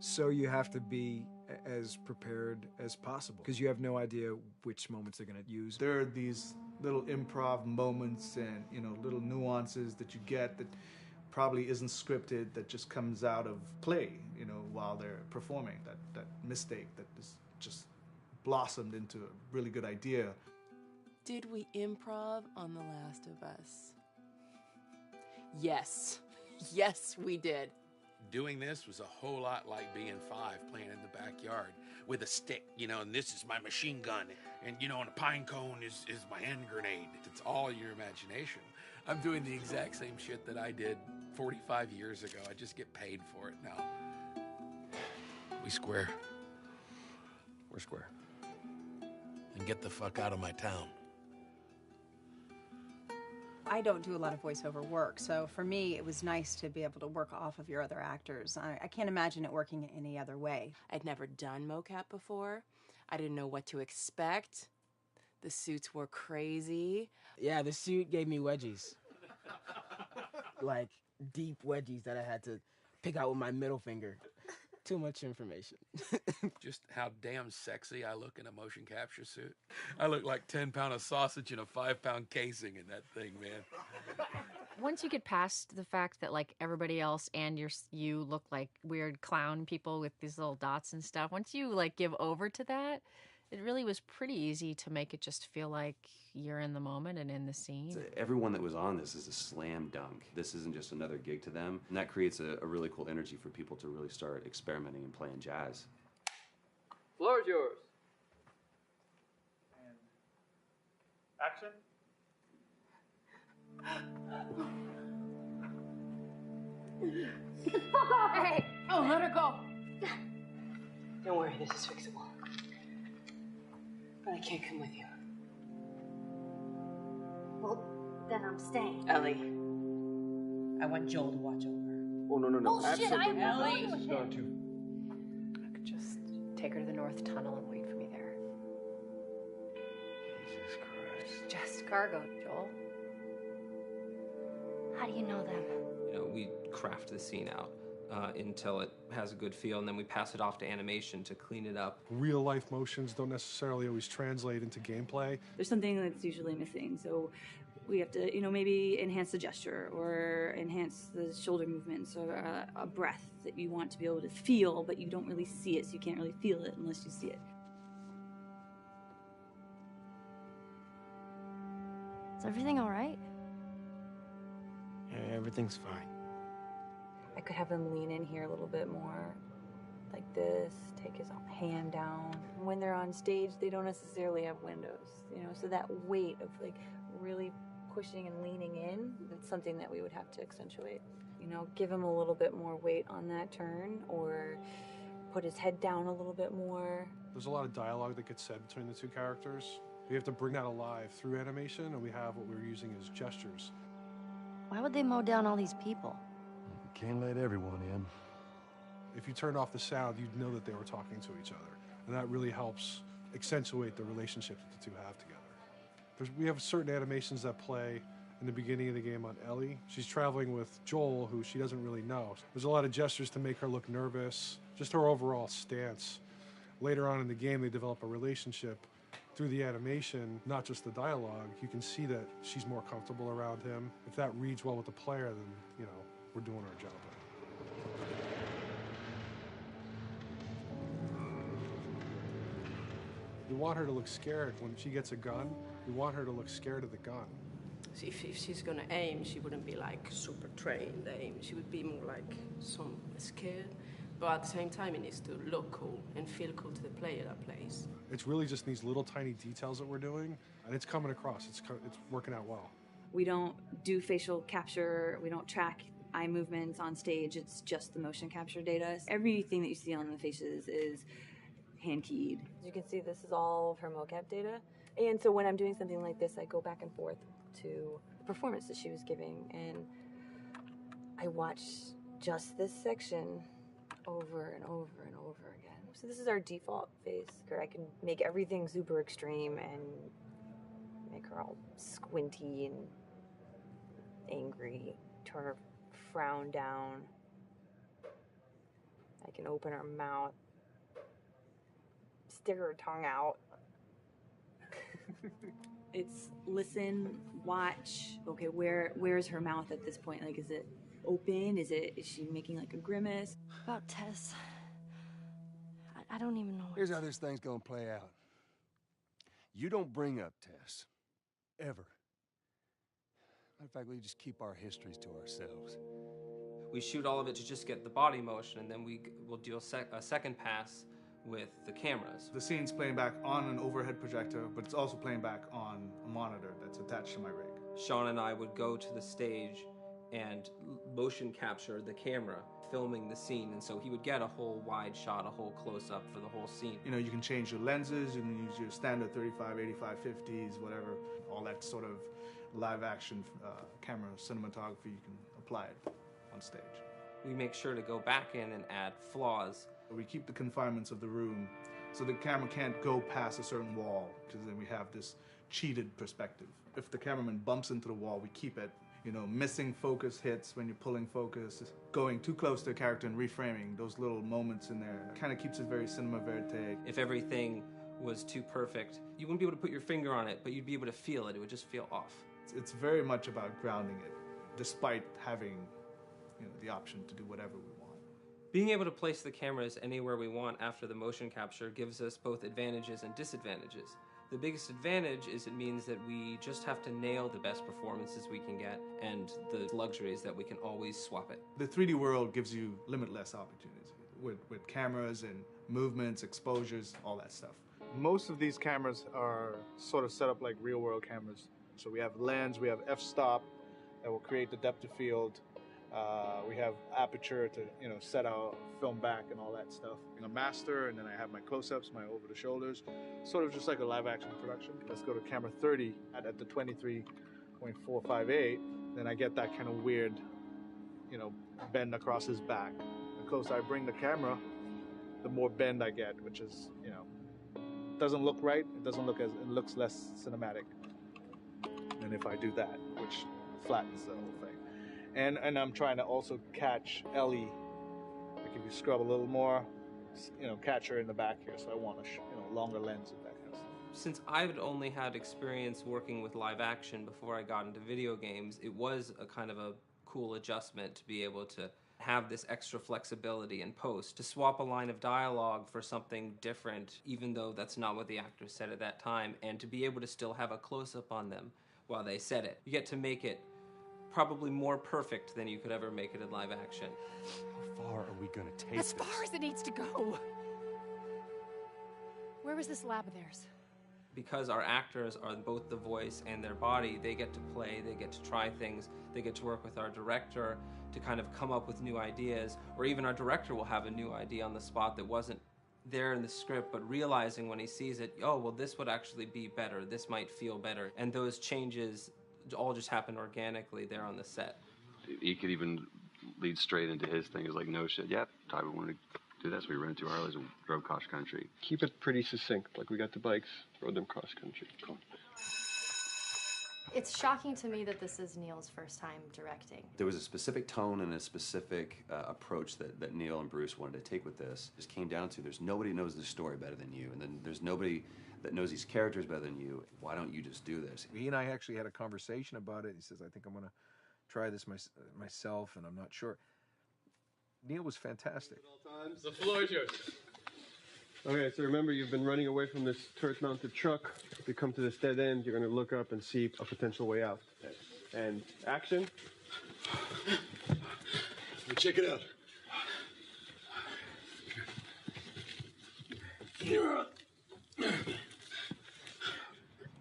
So you have to be as prepared as possible, because you have no idea which moments they're going to use. There are these little improv moments and, little nuances that you get that probably isn't scripted, that just comes out of play, while they're performing. That mistake that is just blossomed into a really good idea. Did we improv on The Last of Us? Yes. Yes, we did. Doing this was a whole lot like being 5, playing in the backyard with a stick, and this is my machine gun, and, and a pine cone is my hand grenade. It's all your imagination. I'm doing the exact same shit that I did 45 years ago. I just get paid for it now. We square. We're square. And get the fuck out of my town. I don't do a lot of voiceover work, so for me, it was nice to be able to work off of your other actors. I can't imagine it working any other way. I'd never done mocap before. I didn't know what to expect. The suits were crazy. Yeah, the suit gave me wedgies. Like, deep wedgies that I had to pick out with my middle finger. Too much information. Just how damn sexy I look in a motion capture suit. I look like 10-pound of sausage in a 5-pound casing in that thing, man. Once you get past the fact that like everybody else and you look like weird clown people with these little dots and stuff, once you like give over to that, it really was pretty easy to make it just feel like you're in the moment and in the scene. Everyone that was on this is a slam dunk. This isn't just another gig to them. And that creates a really cool energy for people to really start experimenting and playing jazz. Floor is yours. Action. Hey! Oh, let her go. Don't worry, this is fixable. But I can't come with you. Well, then I'm staying. Ellie, I want Joel to watch over her. Oh, no. Bullshit, I'm Ellie! with him. I could just take her to the North Tunnel and wait for me there. Jesus Christ. Just cargo, Joel. How do you know them? You know, we craft the scene out until it has a good feel, and then we pass it off to animation to clean it up. Real life motions don't necessarily always translate into gameplay. There's something that's usually missing, so we have to, maybe enhance the gesture or enhance the shoulder movements or a breath that you want to be able to feel, but you don't really see it, so you can't really feel it unless you see it. Is everything all right? Yeah, everything's fine. I could have him lean in here a little bit more, like this, take his hand down. When they're on stage, they don't necessarily have windows, so that weight of like really pushing and leaning in, that's something that we would have to accentuate. Give him a little bit more weight on that turn or put his head down a little bit more. There's a lot of dialogue that gets said between the two characters. We have to bring that alive through animation, and we have what we're using as gestures. Why would they mow down all these people? Can't let everyone in. If you turned off the sound, you'd know that they were talking to each other. And that really helps accentuate the relationship that the two have together. We have certain animations that play in the beginning of the game on Ellie. She's traveling with Joel, who she doesn't really know. There's a lot of gestures to make her look nervous, just her overall stance. Later on in the game, they develop a relationship through the animation, not just the dialogue. You can see that she's more comfortable around him. If that reads well with the player, then, we're doing our job. We want her to look scared. When she gets a gun, we want her to look scared of the gun. So if she's gonna aim, she wouldn't be like super trained aim. She would be more like some scared. But at the same time, it needs to look cool and feel cool to the player that plays. It's really just these little tiny details that we're doing, and it's coming across. It's working out well. We don't do facial capture. We don't track eye movements on stage. It's just the motion capture data. Everything that you see on the faces is hand keyed. As you can see, this is all of her mocap data. And so when I'm doing something like this, I go back and forth to the performance that she was giving, and I watch just this section over and over and over again. So this is our default face. I can make everything super extreme and make her all squinty and angry, turn her frown down. I can open her mouth, stick her tongue out. It's listen, watch. Okay, where's her mouth at this point? Like, is it open? Is she making like a grimace? About Tess. I don't even know. Here's how this thing's gonna play out. You don't bring up Tess. Ever. Matter of fact, we just keep our histories to ourselves. We shoot all of it to just get the body motion, and then we'll do a second pass with the cameras. The scene's playing back on an overhead projector, but it's also playing back on a monitor that's attached to my rig. Sean and I would go to the stage and motion capture the camera, filming the scene, and so he would get a whole wide shot, a whole close-up for the whole scene. You can change your lenses, you can use your standard 35, 85, 50s, whatever, all that sort of live action camera cinematography, you can apply it on stage. We make sure to go back in and add flaws. We keep the confinements of the room so the camera can't go past a certain wall, because then we have this cheated perspective. If the cameraman bumps into the wall, we keep it missing focus hits when you're pulling focus, going too close to a character and reframing, those little moments in there kind of keeps it very cinema verite. If everything was too perfect, you wouldn't be able to put your finger on it, but you'd be able to feel it. It would just feel off. It's very much about grounding it, despite having the option to do whatever we want. Being able to place the cameras anywhere we want after the motion capture gives us both advantages and disadvantages. The biggest advantage is it means that we just have to nail the best performances we can get, and the luxury is that we can always swap it. The 3D world gives you limitless opportunities with cameras and movements, exposures, all that stuff. Most of these cameras are sort of set up like real-world cameras. So we have lens, we have f-stop that will create the depth of field. We have aperture to set our film back and all that stuff. A master, and then I have my close-ups, my over-the-shoulders, sort of just like a live-action production. Let's go to camera 30 at the 23.458. Then I get that kind of weird, bend across his back. The closer I bring the camera, the more bend I get, which is, doesn't look right. It looks less cinematic than if I do that, which flattens the whole thing. And I'm trying to also catch Ellie. Like if you scrub a little more, catch her in the back here. So I want a longer lens and that kind of stuff. Since I've only had experience working with live action before I got into video games, it was a kind of a cool adjustment to be able to have this extra flexibility in post, to swap a line of dialogue for something different, even though that's not what the actors said at that time, and to be able to still have a close-up on them while they said it. You get to make it probably more perfect than you could ever make it in live action. How far are we going to take As far as it needs to go. Where was this lab of theirs? Because our actors are both the voice and their body, they get to play, they get to try things, they get to work with our director to kind of come up with new ideas, or even our director will have a new idea on the spot that wasn't there in the script, but realizing when he sees it, oh, well, this would actually be better, this might feel better. And those changes all just happen organically there on the set. He could even lead straight into his thing. He's like, no shit, yep, Ty, we wanted to do this. We rented 2 Harleys and drove cross country. Keep it pretty succinct, like we got the bikes, rode them cross country. Cool. It's shocking to me that this is Neil's first time directing. There was a specific tone and a specific approach that Neil and Bruce wanted to take with this. It just came down to there's nobody who knows the story better than you, and then there's nobody that knows these characters better than you. Why don't you just do this? He and I actually had a conversation about it. He says, I think I'm going to try this myself, and I'm not sure. Neil was fantastic. The floor is yours. Okay, so remember, you've been running away from this turret-mounted truck. If you come to this dead end, you're going to look up and see a potential way out. And action. Check it out.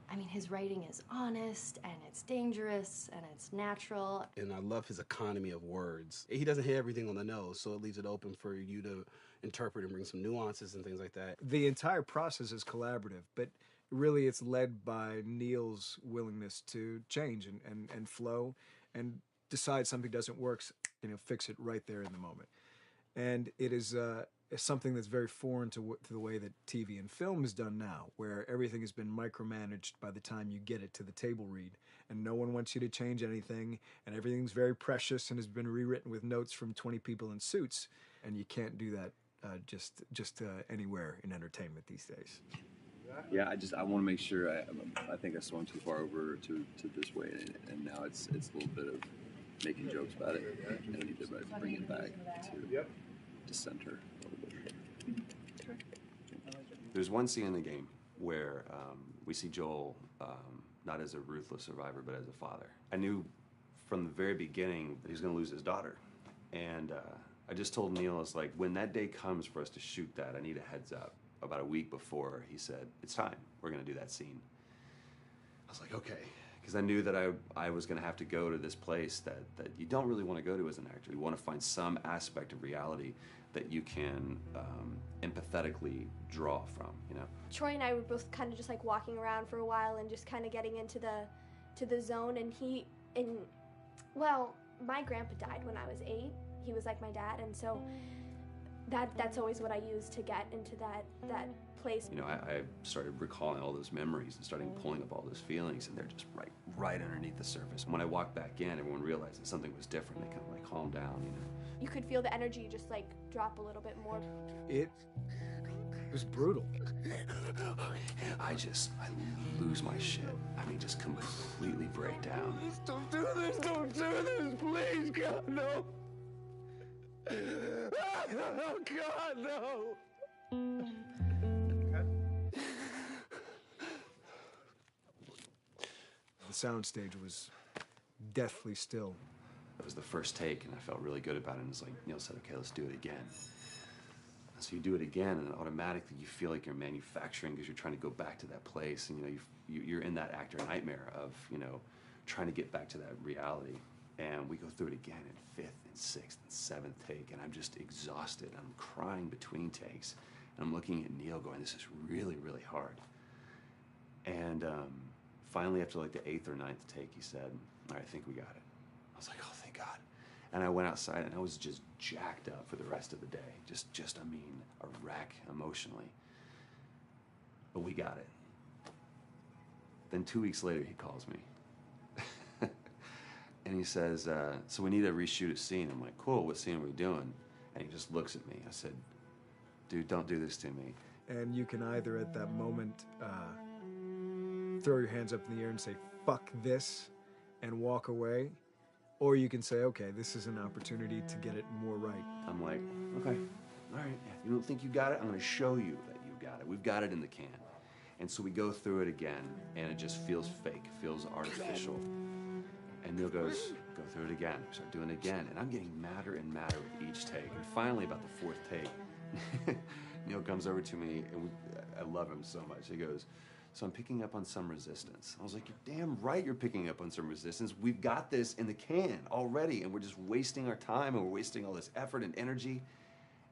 I mean, his writing is honest, and it's dangerous, and it's natural. And I love his economy of words. He doesn't hit everything on the nose, so it leaves it open for you to interpret and bring some nuances and things like that. The entire process is collaborative, but really it's led by Neil's willingness to change and flow and decide something doesn't work, fix it right there in the moment. And it is something that's very foreign to the way that TV and film is done now, where everything has been micromanaged by the time you get it to the table read, and no one wants you to change anything, and everything's very precious and has been rewritten with notes from 20 people in suits, and you can't do that just anywhere in entertainment these days. Yeah, I want to make sure. I think I swung too far over to this way, and now it's a little bit of making jokes about it, and I need to bring it back to center a little bit. There's one scene in the game where we see Joel not as a ruthless survivor, but as a father. I knew from the very beginning that he was going to lose his daughter, and I just told Neil, it's like, when that day comes for us to shoot that, I need a heads up. About a week before, he said, it's time. We're going to do that scene. I was like, okay. Because I knew that I was going to have to go to this place that you don't really want to go to as an actor. You want to find some aspect of reality that you can empathetically draw from, Troy and I were both kind of just like walking around for a while and just kind of getting into the zone. And well, my grandpa died when I was 8. He was like my dad, and so that's always what I use to get into that place. You know, I started recalling all those memories and starting pulling up all those feelings, and they're just right underneath the surface. And when I walked back in, everyone realized that something was different. They kind of like calmed down, you know. You could feel the energy just like drop a little bit more. It was brutal. I lose my shit. I mean, just completely break down. Don't do this, please, God, no. Oh, God, no. The soundstage was deathly still. It was the first take, and I felt really good about it. And it's like Neil said, okay, let's do it again. So you do it again, and automatically you feel like you're manufacturing because you're trying to go back to that place, and you know you're in that actor nightmare of trying to get back to that reality. And we go through it again in fifth and sixth and seventh take, and I'm just exhausted. I'm crying between takes, and I'm looking at Neil going, "This is really, really hard." And finally, after like the eighth or ninth take, he said, "All right, I think we got it." I was like, "Oh, thank God." And I went outside, and I was just jacked up for the rest of the day. I mean, a wreck emotionally. But we got it. Then 2 weeks later, he calls me. And he says, so we need to reshoot a scene. I'm like, cool, what scene are we doing? And he just looks at me. I said, dude, don't do this to me. And you can either at that moment throw your hands up in the air and say, fuck this, and walk away. Or you can say, okay, this is an opportunity to get it more right. I'm like, okay, all right. If you don't think you got it, I'm going to show you that you got it. We've got it in the can. And so we go through it again, and it just feels fake, feels artificial. And Neil goes, go through it again. We start doing it again. And I'm getting madder and madder with each take. And finally, about the fourth take, Neil comes over to me, and I love him so much. He goes, so I'm picking up on some resistance. I was like, you're damn right you're picking up on some resistance. We've got this in the can already, and we're just wasting our time, and we're wasting all this effort and energy.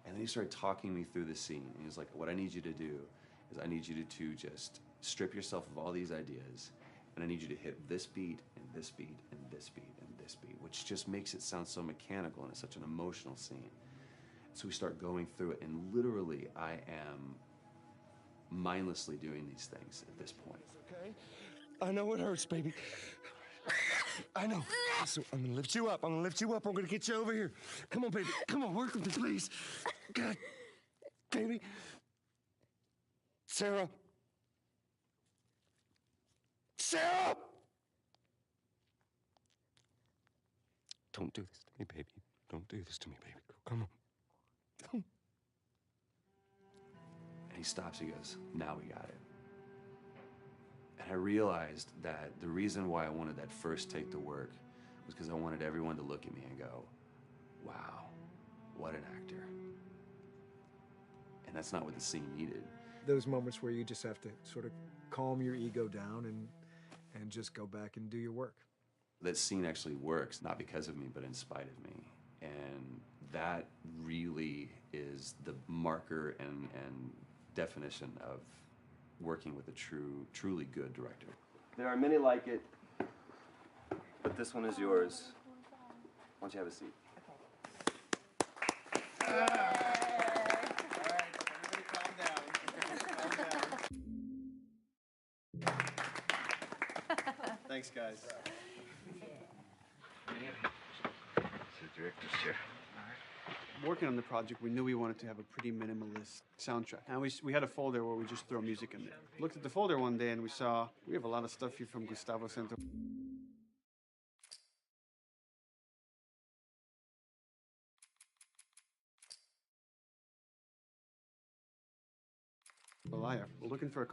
And then he started talking me through the scene. And he was like, what I need you to do is I need you to just strip yourself of all these ideas, and I need you to hit this beat, and this beat, and this beat, and this beat, which just makes it sound so mechanical, and it's such an emotional scene. So we start going through it, and literally I am mindlessly doing these things at this point. Okay? I know it hurts, baby. I know. So I'm gonna lift you up. I'm gonna lift you up. I'm gonna get you over here. Come on, baby. Come on, work with me, please. God, baby. Sarah. Sarah! Don't do this to me, baby. Don't do this to me, baby. Come on. And he stops, he goes, now we got it. And I realized that the reason why I wanted that first take to work was because I wanted everyone to look at me and go, wow, what an actor. And that's not what the scene needed. Those moments where you just have to sort of calm your ego down and just go back and do your work. That scene actually works, not because of me, but in spite of me. And that really is the marker and definition of working with a truly good director. There are many like it, but this one is yours. Why don't you have a seat? Thanks, guys. It's the director's chair. Working on the project, we knew we wanted to have a pretty minimalist soundtrack. And we had a folder where we just throw music in there. Looked at the folder one day and we saw, we have a lot of stuff here from Gustavo Santaolalla. We're looking for a